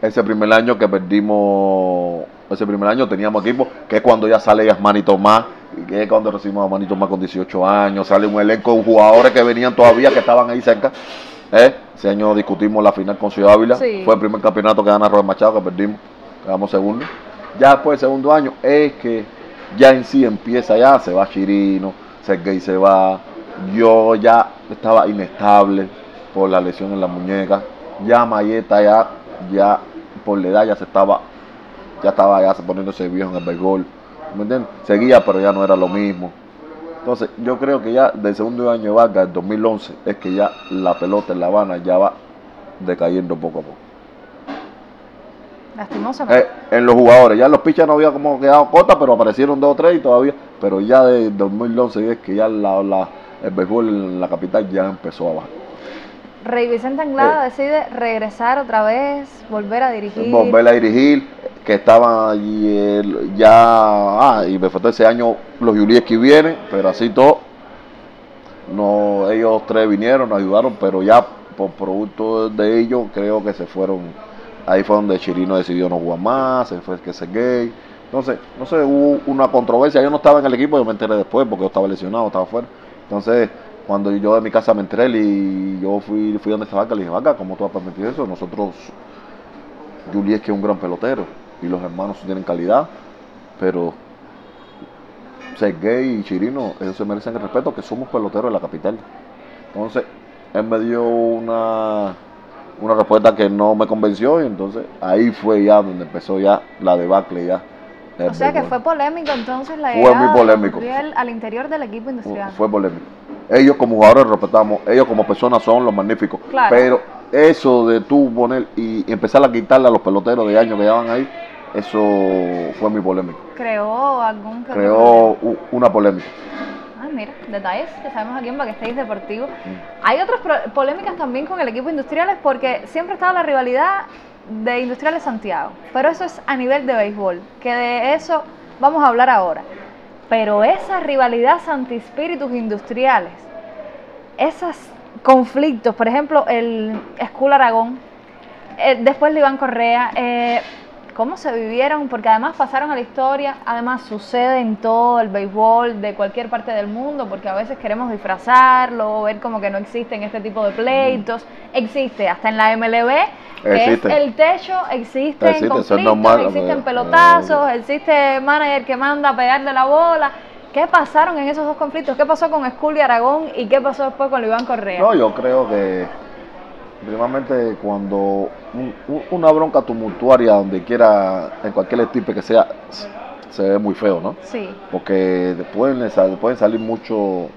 ese primer año que perdimos, ese primer año teníamos equipo, que es cuando ya sale Yasmani Tomás, y que es cuando recibimos a Yasmani Tomás con 18 años, sale un elenco de jugadores que venían todavía, que estaban ahí cerca. Ese año discutimos la final con Ciudad Ávila, Sí. Fue el primer campeonato que gana Robert Machado, que perdimos, quedamos segundos. Ya después del segundo año es que ya en sí empieza, ya se va Chirino, Sergey se va, yo ya estaba inestable por la lesión en la muñeca, ya Mayeta ya por la edad ya estaba poniéndose viejo en el béisbol, ¿me entiendes? Seguía, pero ya no era lo mismo. Entonces yo creo que ya del segundo año de Vargas, el 2011, es que ya la pelota en La Habana ya va decayendo poco a poco. Lastimosamente. En los jugadores, ya los pitchers no había como quedado corta, pero aparecieron 2 o 3 y todavía, pero ya de 2011 es que ya el béisbol en la capital ya empezó a bajar. Rey Vicente Anglada decide regresar otra vez, volver a dirigir. Que estaban allí y me faltó ese año los Yulieski vienen, pero así todo, no, ellos 3 vinieron, nos ayudaron, pero ya por producto de ellos creo que se fueron. Ahí fue donde Chirino decidió no jugar más, se fue que Sergey. Entonces, no sé, hubo una controversia. Yo no estaba en el equipo, yo me enteré después porque yo estaba lesionado, estaba fuera. Entonces, cuando yo de mi casa me enteré y yo fui donde estaba Vargas, le dije, Vargas, ¿cómo tú vas a permitir eso? Nosotros, Juliet que es un gran pelotero y los hermanos tienen calidad, pero Sergey y Chirino, ellos se merecen el respeto, que somos peloteros de la capital. Entonces, él me dio una respuesta que no me convenció y entonces ahí fue ya donde empezó ya la debacle ya. O sea que fue polémico entonces la Fue llegada muy polémico. de Gabriel al interior del equipo industrial. Fue polémico. Ellos como jugadores respetamos, ellos como personas son los magníficos, Claro. pero eso de tú poner y empezar a quitarle a los peloteros de años que llevan ahí, eso fue muy polémico. Creó Creó una polémica. Ah, mira, detalles que sabemos aquí en Backstage Deportivo. Hay otras polémicas también con el equipo Industriales porque siempre ha estado la rivalidad de Industriales Santiago, pero eso es a nivel de béisbol, que de eso vamos a hablar ahora. Pero esa rivalidad Santi Spíritus Industriales, esos conflictos, por ejemplo, el School Aragón, después de Iván Correa, cómo se vivieron, porque además pasaron a la historia, además sucede en todo el béisbol de cualquier parte del mundo, porque a veces queremos disfrazarlo, ver como que no existen este tipo de pleitos, existe hasta en la MLB, que es el techo, existen conflictos, existen pelotazos, existe manager que manda a pegarle la bola. ¿Qué pasaron en esos dos conflictos? ¿Qué pasó con School y Aragón y qué pasó después con Iván Correa? No, yo creo que primeramente cuando una bronca tumultuaria donde quiera, en cualquier estipe que sea, se ve muy feo, ¿no? Sí. Porque pueden salir muchos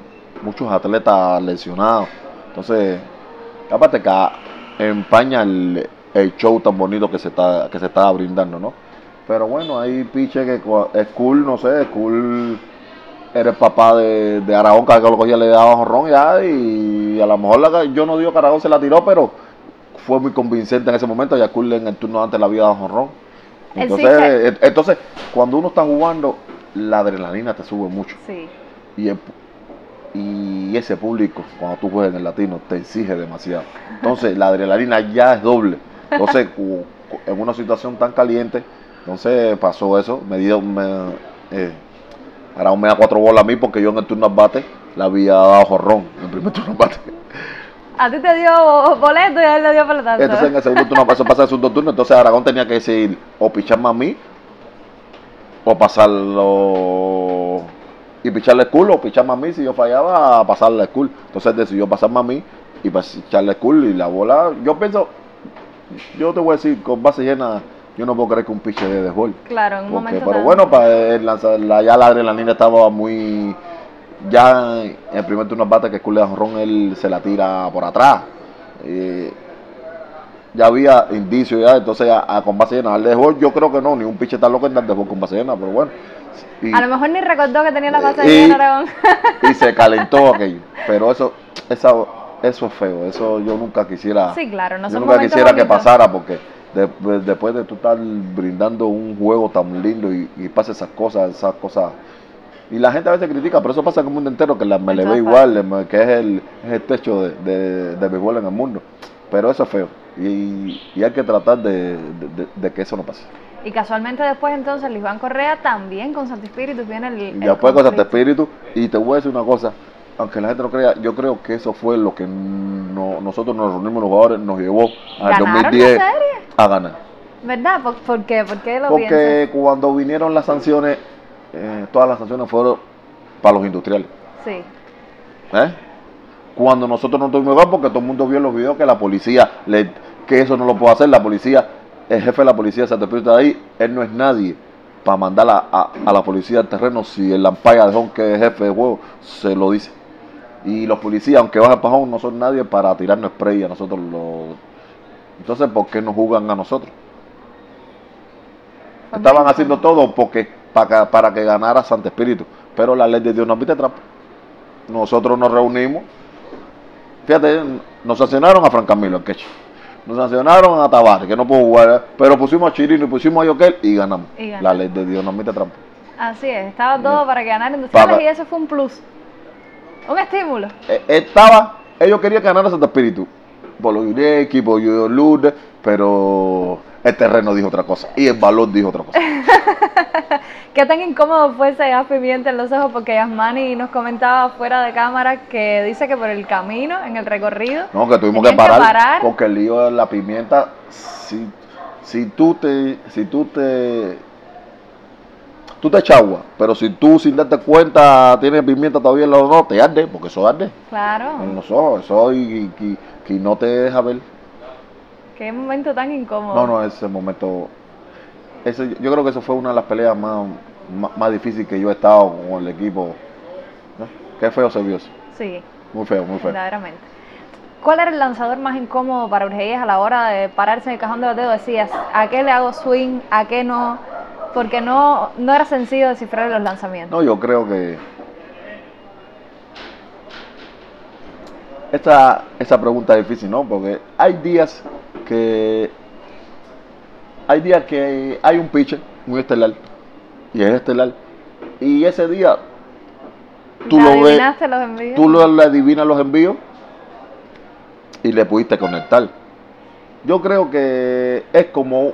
atletas lesionados. Entonces, aparte que empaña el show tan bonito que se está brindando, ¿no? Pero bueno, hay piche que School, no sé, School era el papá de Aragón, que lo cogía, le daba jonrón ya, y a lo mejor yo no digo que Aragón se la tiró, pero fue muy convincente en ese momento, y a School en el turno antes le había dado jonrón. Entonces, cuando uno está jugando, la adrenalina te sube mucho. Sí. Y ese público, cuando tú juegas en el latino, te exige demasiado. Entonces, la adrenalina ya es doble. Entonces, en una situación tan caliente, entonces pasó eso. Aragón me da 4 bolas a mí porque yo en el turno al bate le había dado jonrón en el primer turno al bate. A ti te dio boleto y a él le dio pelotazo. Entonces en el segundo turno eso pasa el segundo turno, entonces Aragón tenía que decidir o picharme a mí o pasarlo y picharle el School, o picharme a mí si yo fallaba a pasarle el School. Entonces decidió pasarme a mí y picharle el School y la bola, yo te voy a decir, con base llena, yo no puedo creer que un pitcher de béisbol. Claro, en un momento. Pero bueno, ya la adrenalina estaba muy. Ya en el primer turno al bate que School le da jonrón, él se la tira por atrás. Ya había indicios ya, entonces con base llena. Al béisbol yo creo que no, ni un pitcher está loco en dar béisbol con base llena, pero bueno. A lo mejor ni recordó que tenía la base llena Aragón. Y se calentó aquello. Pero eso es feo, eso yo nunca quisiera. Sí, claro, no yo nunca quisiera que pasara porque después de tú estar brindando un juego tan lindo y pasa esas cosas. Y la gente a veces critica, pero eso pasa en el mundo entero, que la MLB igual, que es el techo de béisbol en el mundo. Pero eso es feo y hay que tratar de que eso no pase. Y casualmente después entonces Iván Correa también con Santi Spíritus viene el después con Santi Spíritus, y te voy a decir una cosa, aunque la gente no crea, yo creo que eso fue lo que nosotros nos reunimos los jugadores, nos llevó al 2010 a ganar. ¿Verdad? ¿Por qué? ¿Por qué lo piensas? Porque cuando vinieron las sanciones, todas las sanciones fueron para los industriales. Sí. Cuando nosotros no tuvimos igual, porque todo el mundo vio en los videos que la policía, que eso no lo puede hacer, la policía, el jefe de la policía de Santi Spíritus de ahí, él no es nadie para mandar a la policía al terreno si el ampaya de home, que es jefe de juego, se lo dice. Y los policías, aunque bajen para home, no son nadie para tirarnos spray a nosotros. Entonces, ¿por qué no jugan a nosotros? Estaban haciendo todo para que ganara Santi Spíritus, pero la ley de Dios no admite trampa. Nosotros nos reunimos, fíjate, nos sancionaron a Fran Camilo, el queche. Nos sancionaron a Tavares, que no pudo jugar, pero pusimos a Chirino y pusimos a Yoquel y ganamos. La ley de Dios no admite trampa. Así es, estaba todo para que ganaran Industriales y eso fue un plus, un estímulo. Ellos querían ganar a Santi Spíritus, por los Yureki, por Lourdes, pero el terreno dijo otra cosa y el valor dijo otra cosa. ¿Qué tan incómodo fue ese gas pimienta en los ojos? Porque Yasmani nos comentaba fuera de cámara que dice que por el camino, en el recorrido, no, que tuvimos que parar porque el lío de la pimienta, si tú te echas agua, pero si tú sin darte cuenta tienes pimienta todavía en los ojos, te arde, porque eso arde. Claro. En los ojos, eso y no te deja ver. Qué momento tan incómodo. No, ese momento, yo creo que eso fue una de las peleas más difíciles que yo he estado con el equipo. ¿No? Qué feo se vio eso. Sí. Muy feo, muy feo. Verdaderamente. ¿Cuál era el lanzador más incómodo para Urgeyes a la hora de pararse en el cajón de bateo? Decías, ¿a qué le hago swing? ¿A qué no? Porque no era sencillo descifrar los lanzamientos. No, yo creo que esa pregunta es difícil, ¿no? Porque que hay días que hay un pitcher muy estelar y es estelar y ese día tú lo ves, ¿Adivinaste los envíos? tú le adivinas los envíos y le pudiste conectar. Yo creo que es como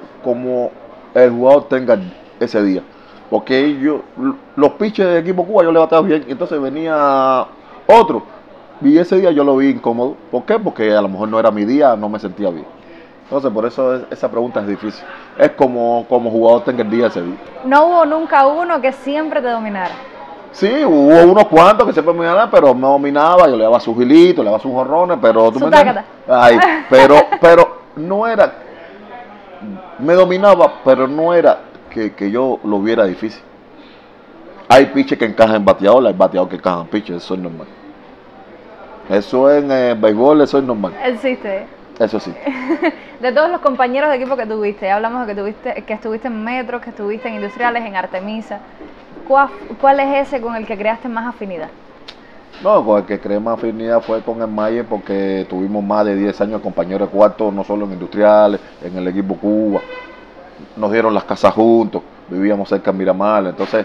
el jugador tenga ese día. Porque los pitches del equipo Cuba yo le bateaba bien. Y entonces venía otro. Y ese día yo lo vi incómodo. ¿Por qué? Porque a lo mejor no era mi día, no me sentía bien. Entonces por eso esa pregunta es difícil. Es como jugador tenga el día ese día. No hubo nunca uno que siempre te dominara. Sí, hubo unos cuantos que siempre me ganaban, pero me dominaba, yo le daba sus gilitos, le daba sus jorrones, pero tú Su me entiendes. Ay, pero no era, me dominaba, pero no era que yo lo viera difícil. Hay pitches que encajan en bateador, hay bateadores que encajan en pitches, eso es normal. Eso en béisbol, eso es normal. Existe. Eso sí. De todos los compañeros de equipo que tuviste, ya hablamos de que estuviste en Metro, que estuviste en Industriales, en Artemisa. ¿Cuál es ese con el que creaste más afinidad? No, con el que creé más afinidad fue con el Mayer porque tuvimos más de 10 años compañeros de cuarto, no solo en Industriales, en el equipo Cuba. Nos dieron las casas juntos, vivíamos cerca de Miramar, entonces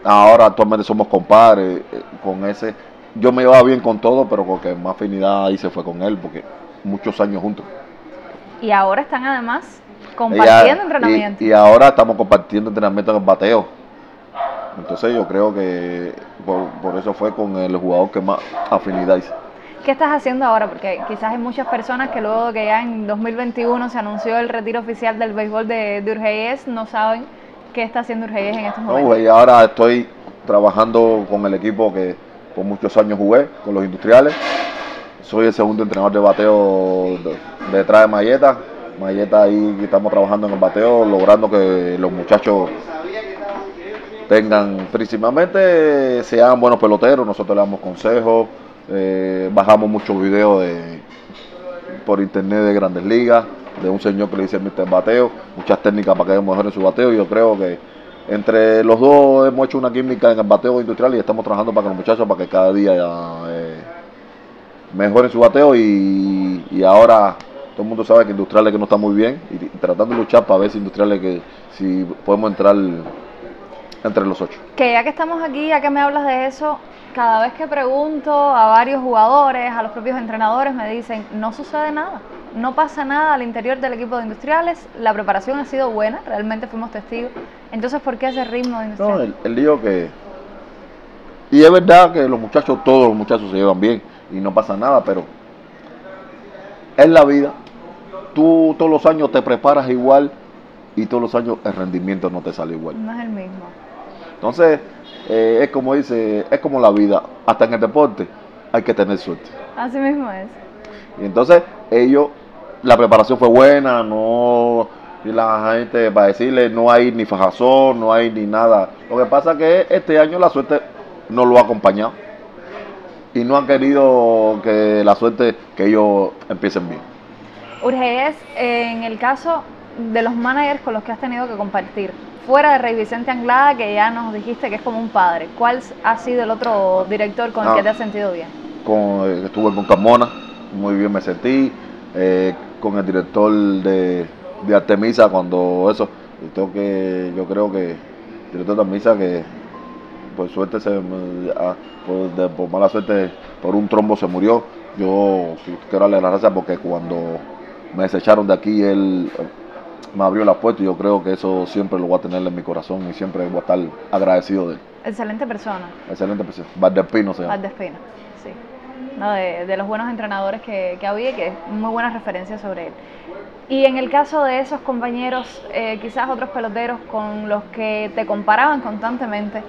ahora actualmente somos compadres. Con ese, yo me llevaba bien con todo, pero con que más afinidad hice fue con él, porque muchos años juntos. Y ahora están además compartiendo entrenamiento. Y ahora estamos compartiendo entrenamiento en el bateo. Entonces yo creo que por eso fue con el jugador que más afinidad hice. ¿Qué estás haciendo ahora? Porque quizás hay muchas personas que luego de que ya en 2021 se anunció el retiro oficial del béisbol de Urgeyes, no saben qué está haciendo Urgeyes en estos momentos. Y ahora estoy trabajando con el equipo que por muchos años jugué, con los Industriales. Soy el segundo entrenador de bateo detrás de Mayeta. Mayeta ahí estamos trabajando en el bateo, logrando que los muchachos tengan, principalmente sean buenos peloteros. Nosotros le damos consejos, bajamos muchos videos por internet de Grandes Ligas, de un señor que le dice Mr. Bateo, muchas técnicas para que mejoren su bateo. Y yo creo que entre los dos hemos hecho una química en el bateo industrial y estamos trabajando para que los muchachos, para que cada día mejoren su bateo. Y ahora todo el mundo sabe que Industriales que no está muy bien y tratando de luchar para ver si Industriales si podemos entrar entre los 8. Que ya que estamos aquí, ya que me hablas de eso, cada vez que pregunto a varios jugadores, a los propios entrenadores, me dicen, no sucede nada, no pasa nada al interior del equipo de Industriales, la preparación ha sido buena, realmente fuimos testigos. Entonces, ¿por qué ese ritmo de Industriales? No, el lío que... Y es verdad que todos los muchachos se llevan bien y no pasa nada, pero es la vida. Tú todos los años te preparas igual y todos los años el rendimiento no te sale igual. No es el mismo. Entonces, es como dice, es como la vida. Hasta en el deporte hay que tener suerte. Así mismo es. Y entonces, la preparación fue buena, y la gente, para decirle, no hay ni fajazón, no hay ni nada. Lo que pasa es que este año la suerte no lo ha acompañado. Y no han querido que la suerte, que ellos empiecen bien. Urgeyes, en el caso de los managers con los que has tenido que compartir, fuera de Rey Vicente Anglada, que ya nos dijiste que es como un padre, ¿cuál ha sido el otro director con el que te has sentido bien? Estuve con Carmona, muy bien me sentí, con el director de Artemisa, cuando eso, yo creo que el director de Artemisa, que por suerte, por mala suerte, por un trombo se murió. Yo quiero darle las gracias porque cuando me desecharon de aquí, él me abrió la puerta y yo creo que eso siempre lo voy a tener en mi corazón y siempre voy a estar agradecido de él. Excelente persona. Excelente persona. Valdespino se llama. Valdespino, sí. No, de los buenos entrenadores que había y que muy buenas referencias sobre él. Y en el caso de esos compañeros, quizás otros peloteros con los que te comparaban constantemente,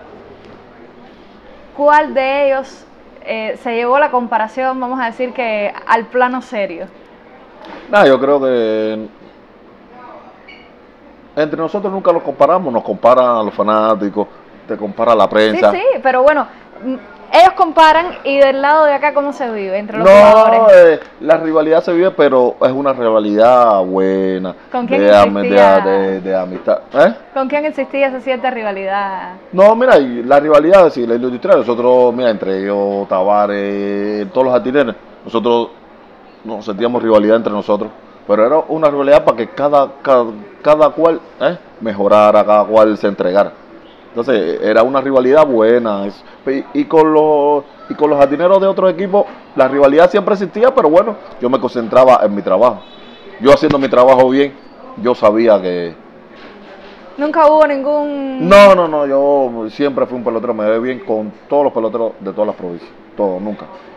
¿cuál de ellos se llevó la comparación, vamos a decir, que al plano serio? Yo creo que entre nosotros nunca nos comparamos, nos comparan a los fanáticos, te compara la prensa. Sí, pero bueno, ellos comparan y del lado de acá, ¿cómo se vive entre los No, jugadores? la rivalidad se vive, pero es una rivalidad buena, ¿Con quién de amistad. ¿Eh? ¿Con quién existía esa cierta rivalidad? No, mira, y la rivalidad, sí, la industrial, nosotros, mira, entre ellos, Tavares, todos los jardines, nosotros nos sentíamos rivalidad entre nosotros, pero era una rivalidad para que cada cual mejorara, cada cual se entregara. Entonces, era una rivalidad buena. Y con los jardineros de otros equipos, la rivalidad siempre existía, pero bueno, yo me concentraba en mi trabajo. Yo haciendo mi trabajo bien, yo sabía que... Nunca hubo ningún... No, yo siempre fui un pelotero, me ve bien con todos los peloteros de todas las provincias. Todo,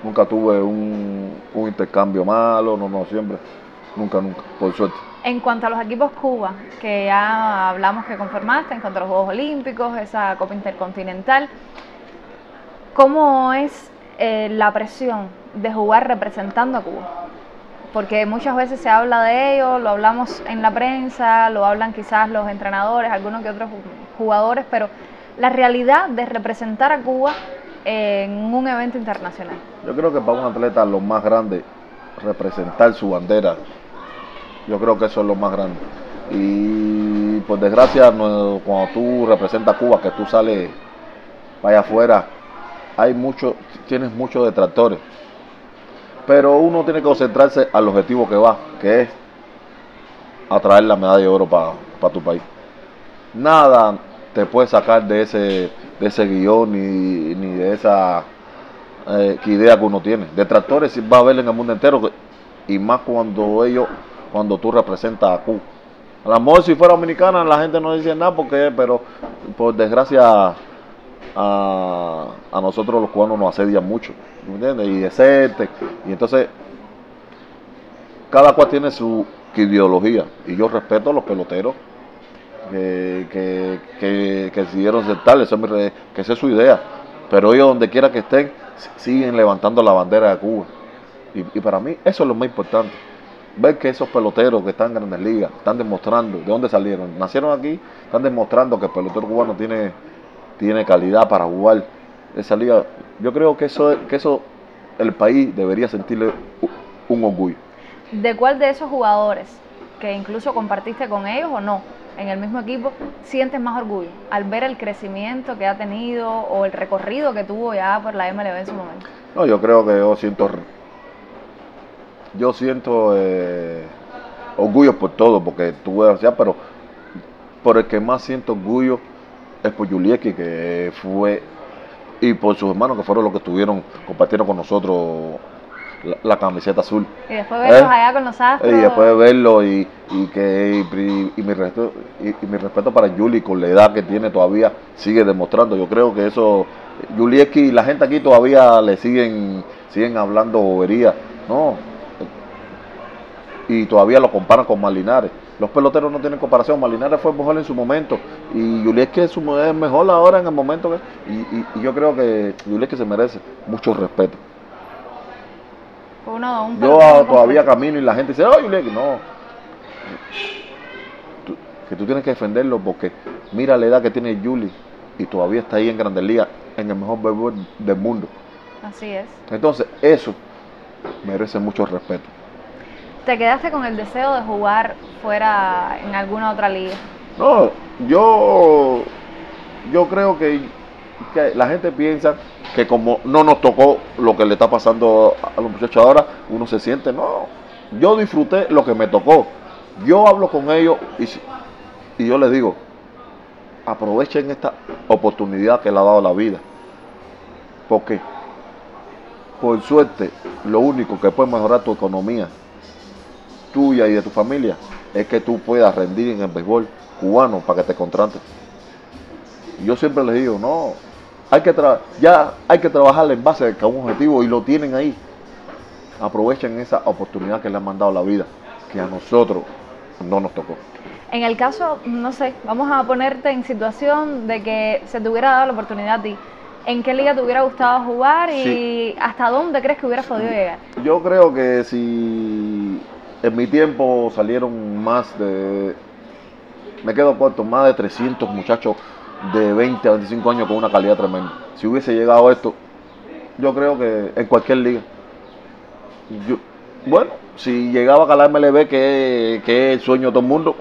nunca tuve un intercambio malo, no, siempre. Nunca, por suerte. En cuanto a los equipos Cuba, que ya hablamos que conformaste en cuanto a los Juegos Olímpicos, esa Copa Intercontinental, ¿cómo es la presión de jugar representando a Cuba? Porque muchas veces se habla de ello, lo hablamos en la prensa, lo hablan quizás los entrenadores, algunos que otros jugadores, pero la realidad de representar a Cuba en un evento internacional. Yo creo que para un atleta lo más grande, representar su bandera, yo creo que eso es lo más grande. Y por desgracia, cuando tú representas a Cuba, que tú sales para allá afuera, tienes muchos detractores. Pero uno tiene que concentrarse al objetivo que va, que es atraer la medalla de oro para tu país. Nada te puede sacar de ese guión ni de esa idea que uno tiene. Detractores va a haber en el mundo entero, y más cuando tú representas a Cuba. A lo mejor si fuera dominicana la gente no dice nada, pero por desgracia a nosotros los cubanos nos asedian mucho, ¿me entiendes? Y entonces cada cual tiene su ideología, y yo respeto a los peloteros que decidieron ser tales, que esa es su idea, pero ellos donde quiera que estén siguen levantando la bandera de Cuba, y para mí eso es lo más importante. Ver que esos peloteros que están en Grandes Ligas están demostrando de dónde salieron, nacieron aquí, están demostrando que el pelotero cubano tiene calidad para jugar esa liga. Yo creo que eso el país debería sentirle un orgullo. ¿De cuál de esos jugadores, que incluso compartiste con ellos o no, en el mismo equipo, sientes más orgullo al ver el crecimiento que ha tenido o el recorrido que tuvo ya por la MLB en su momento? No, yo creo que yo siento orgullo por todo, porque tuve, pero por el que más siento orgullo es por Yulieski, que fue, y por sus hermanos, que fueron los que compartieron con nosotros la camiseta azul. Y después verlos allá con los Astros. Y después de verlo, y mi respeto para Yuli, con la edad que tiene todavía, sigue demostrando. Yo creo que eso, Yulieski y la gente aquí todavía le siguen hablando bobería, ¿no? Y todavía lo comparan con Marlinares. Los peloteros no tienen comparación. Marlinares fue mejor en su momento, y Yulieski es mejor ahora en el momento y yo creo que Yulieski se merece mucho respeto. Yo todavía camino y la gente dice, oh, Yulieski, no. Que tú tienes que defenderlo, porque mira la edad que tiene Yuli y todavía está ahí en Grandes Ligas, en el mejor béisbol del mundo. Así es. Entonces, eso merece mucho respeto. ¿Te quedaste con el deseo de jugar fuera en alguna otra liga? No, yo creo que la gente piensa que como no nos tocó lo que le está pasando a los muchachos ahora, uno se siente, no, yo disfruté lo que me tocó. Yo hablo con ellos y yo les digo, aprovechen esta oportunidad que le ha dado la vida. Porque, por suerte, lo único que puede mejorar tu economía, tuya y de tu familia, es que tú puedas rendir en el béisbol cubano para que te contraten. Yo siempre les digo, no, hay que trabajar en base a un objetivo, y lo tienen ahí. Aprovechen esa oportunidad que les han mandado la vida, que a nosotros no nos tocó. En el caso, no sé, vamos a ponerte en situación de que se te hubiera dado la oportunidad a ti. ¿En qué liga te hubiera gustado jugar y sí, hasta dónde crees que hubieras podido llegar? Yo creo que si en mi tiempo salieron me quedo corto, más de 300 muchachos de 20 a 25 años con una calidad tremenda. Si hubiese llegado esto, yo creo que en cualquier liga. Yo- bueno, si llegaba a la MLB, que es el sueño de todo el mundo,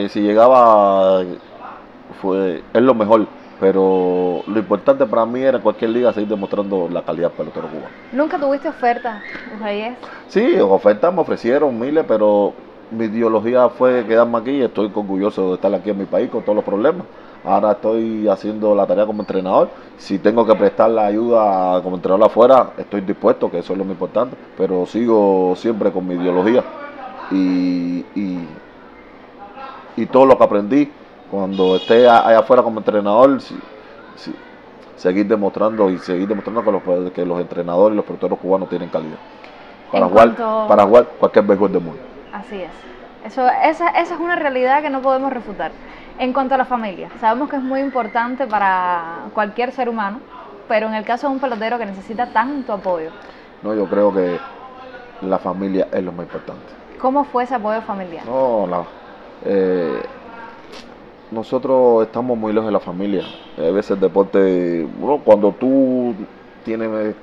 si llegaba, es lo mejor. Pero lo importante para mí era en cualquier liga seguir demostrando la calidad del pelotero cubano. ¿Nunca tuviste oferta, Reyes? Sí, ofertas me ofrecieron miles, pero mi ideología fue quedarme aquí y estoy orgulloso de estar aquí en mi país con todos los problemas. Ahora estoy haciendo la tarea como entrenador. Si tengo que prestar la ayuda como entrenador afuera, estoy dispuesto, que eso es lo más importante. Pero sigo siempre con mi ideología y, y, y todo lo que aprendí cuando esté allá afuera como entrenador, si- seguir demostrando que los entrenadores y los peloteros cubanos tienen calidad En cuanto... para jugar cualquier béisbol del mundo. Así es. Esa es una realidad que no podemos refutar. En cuanto a la familia, sabemos que es muy importante para cualquier ser humano, pero en el caso de un pelotero que necesita tanto apoyo, No, yo creo que la familia es lo más importante. ¿cómo fue ese apoyo familiar? No, eh, nosotros estamos muy lejos de la familia. A veces el deporte, bueno, cuando tú tienes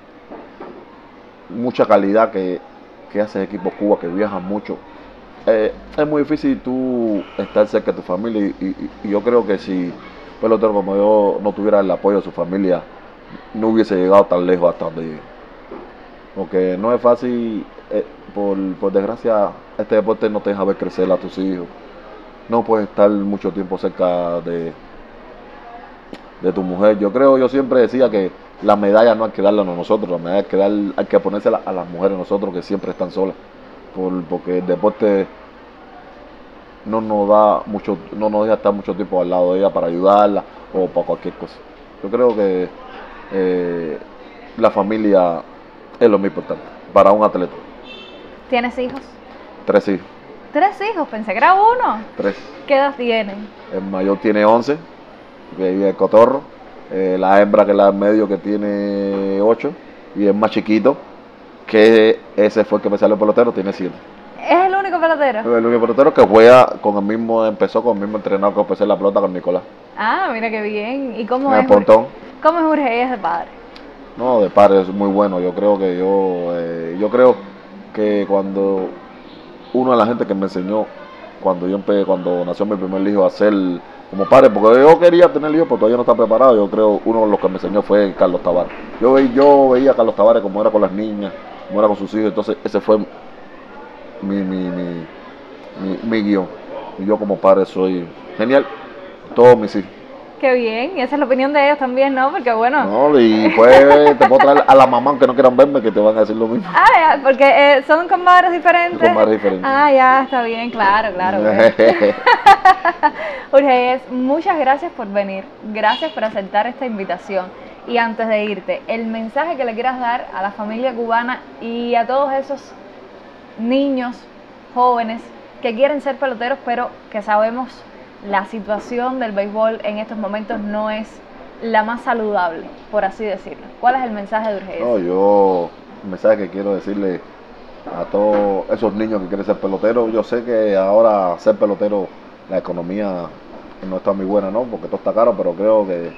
mucha calidad que haces equipo Cuba, que viajas mucho, es muy difícil tú estar cerca de tu familia y yo creo que si un pelotero como yo no tuviera el apoyo de su familia, no hubiese llegado tan lejos hasta donde llegué. Porque no es fácil, por desgracia, este deporte no te deja ver crecer a tus hijos. No puedes estar mucho tiempo cerca de tu mujer. Yo siempre decía que la medalla no hay que darla a nosotros, la medalla hay que ponérsela a las mujeres nosotros que siempre están solas. Porque el deporte no nos deja estar mucho tiempo al lado de ella para ayudarla o para cualquier cosa. Yo creo que la familia es lo más importante para un atleta. ¿Tienes hijos? 3 hijos, 3 hijos, pensé que era uno. 3. ¿Qué edad tienen? El mayor tiene 11, que vive el cotorro. La hembra, que es la del medio, que tiene 8. Y el más chiquito, que ese fue el que me salió pelotero, tiene 7. ¿Es el único pelotero? El único pelotero que empezó con el mismo entrenador que empecé la pelota con Nicolás. Ah, mira qué bien. ¿Y cómo En el es? pontón. ¿Cómo es Urgeyes de padre? No, de padre es muy bueno. Yo creo que cuando uno de la gente que me enseñó, cuando nació mi primer hijo, a ser como padre, porque yo quería tener hijos, pero todavía no estaba preparado. Yo creo uno de los que me enseñó fue Carlos Tavares. Yo veía a Carlos Tavares como era con las niñas, como era con sus hijos, entonces ese fue mi guión. Y yo como padre soy genial, todos mis hijos. Qué bien, y esa es la opinión de ellos también, ¿no? Porque bueno... No, y pues te puedo traer a la mamá aunque no quieran verme, que te van a decir lo mismo. Ah, ya, porque son con madres diferentes. Con madres diferentes. Ah, ya, está bien, claro. Urgeyes, muchas gracias por venir, gracias por aceptar esta invitación. Y antes de irte, el mensaje que le quieras dar a la familia cubana y a todos esos niños, jóvenes, que quieren ser peloteros, pero que sabemos la situación del béisbol en estos momentos no es la más saludable, por así decirlo. ¿Cuál es el mensaje de Urgeyes? No, el mensaje que quiero decirle a todos esos niños que quieren ser peloteros, yo sé que ahora ser pelotero, la economía no está muy buena, ¿no? Porque todo está caro, pero creo que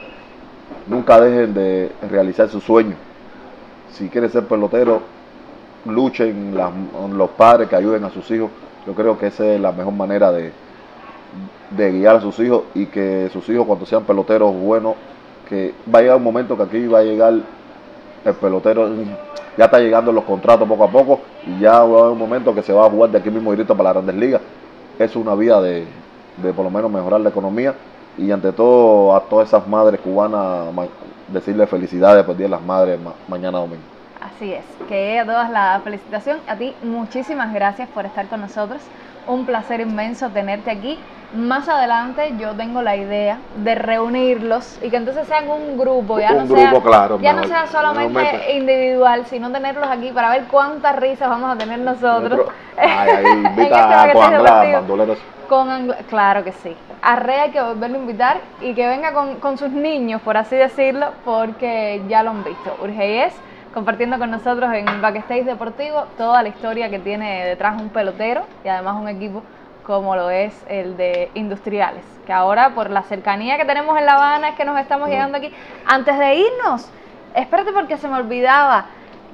nunca dejen de realizar sus sueños. Si quieren ser pelotero, luchen los padres que ayuden a sus hijos. Yo creo que esa es la mejor manera de guiar a sus hijos y que sus hijos, cuando sean peloteros buenos, que va a llegar un momento que aquí va a llegar el pelotero, ya está llegando los contratos poco a poco y ya va a haber un momento que se va a jugar de aquí mismo directo para las Grandes Ligas. Es una vía de por lo menos mejorar la economía y ante todo a todas esas madres cubanas decirles felicidades por el Día de las Madres mañana domingo. Así es, que a todas la felicitación, a ti muchísimas gracias por estar con nosotros, un placer inmenso tenerte aquí. Más adelante yo tengo la idea de reunirlos y que entonces sean un grupo, Claro, ya no sea solamente individual, sino tenerlos aquí para ver cuántas risas vamos a tener nosotros. Invita a Coangla, bandoleros. Claro que sí. A Rey hay que volverlo a invitar y que venga con sus niños, por así decirlo, porque ya lo han visto. Urgeyes compartiendo con nosotros en Backstage Deportivo toda la historia que tiene detrás un pelotero y además un equipo como lo es el de Industriales, que ahora por la cercanía que tenemos en La Habana es que nos estamos llegando aquí. Antes de irnos, Espérate porque se me olvidaba.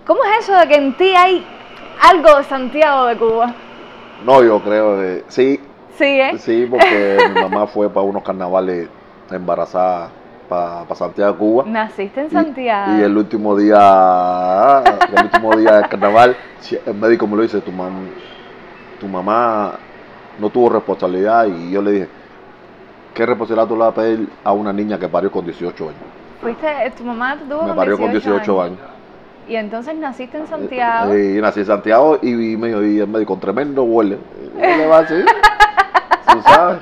¿Cómo es eso de que en ti hay algo de Santiago de Cuba? No, yo creo que sí, Sí, ¿eh? sí, porque mi mamá fue para unos carnavales embarazada para Santiago de Cuba. Naciste en Y, Santiago. y el último día del carnaval, el médico me lo dice, tu mamá no tuvo responsabilidad. Y yo le dije, ¿qué responsabilidad tú le vas a pedir a una niña que parió con 18 años? Tu mamá te tuvo Me con parió con 18 años. Y entonces naciste en Santiago. Y nací en Santiago y me dijo, y el médico, con tremendo huele. ¿Qué le va a decir? ¿Tú sabes?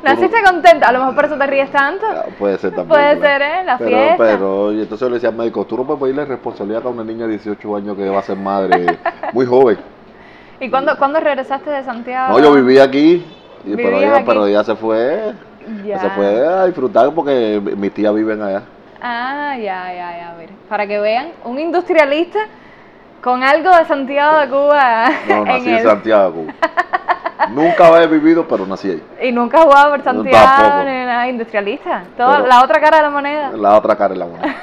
¿Naciste contenta? A lo mejor por eso te ríes tanto. Puede ser también. Puede ¿verdad? ser, ¿eh? La fiesta. Pero, y entonces le decía al médico, tú no puedes pedirle responsabilidad a una niña de 18 años que va a ser madre muy joven. ¿Y cuándo regresaste de Santiago? No, yo viví aquí, ¿Vivías aquí? pero ella se fue a disfrutar porque mi tía vive allá. Ah, ya, mira. Para que vean, un industrialista con algo de Santiago de Cuba No, nací en Santiago de Cuba. Nunca he vivido, pero nací ahí. Y nunca has jugado por Santiago Tampoco. ni nada, industrialista. Pero- La otra cara de la moneda. La otra cara es la buena.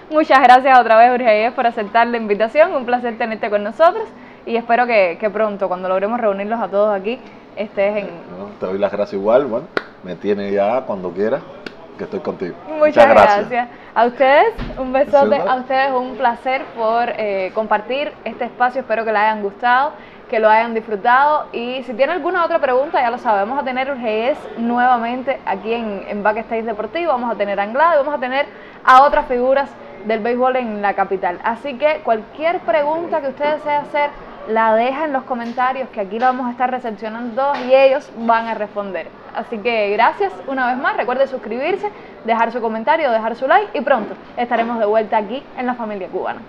Muchas gracias otra vez, Jorge Ayes, por aceptar la invitación. Un placer tenerte con nosotros. Y espero que pronto, cuando logremos reunirlos a todos aquí, estés en... No, te doy las gracias igual, bueno, me tienes ya cuando quieras, que estoy contigo. Muchas gracias. A ustedes, un besote. Eso. A ustedes un placer por compartir este espacio. Espero que les hayan gustado, que lo hayan disfrutado. Y si tienen alguna otra pregunta, ya lo saben, vamos a tener Urgeyes nuevamente aquí en Backstage Deportivo. Vamos a tener a Anglada y vamos a tener a otras figuras del béisbol en la capital. Así que cualquier pregunta que usted desee hacer, la deja en los comentarios, que aquí lo vamos a estar recepcionando todos y ellos van a responder. Así que gracias una vez más. Recuerde suscribirse, dejar su comentario, dejar su like y pronto estaremos de vuelta aquí en la familia cubana.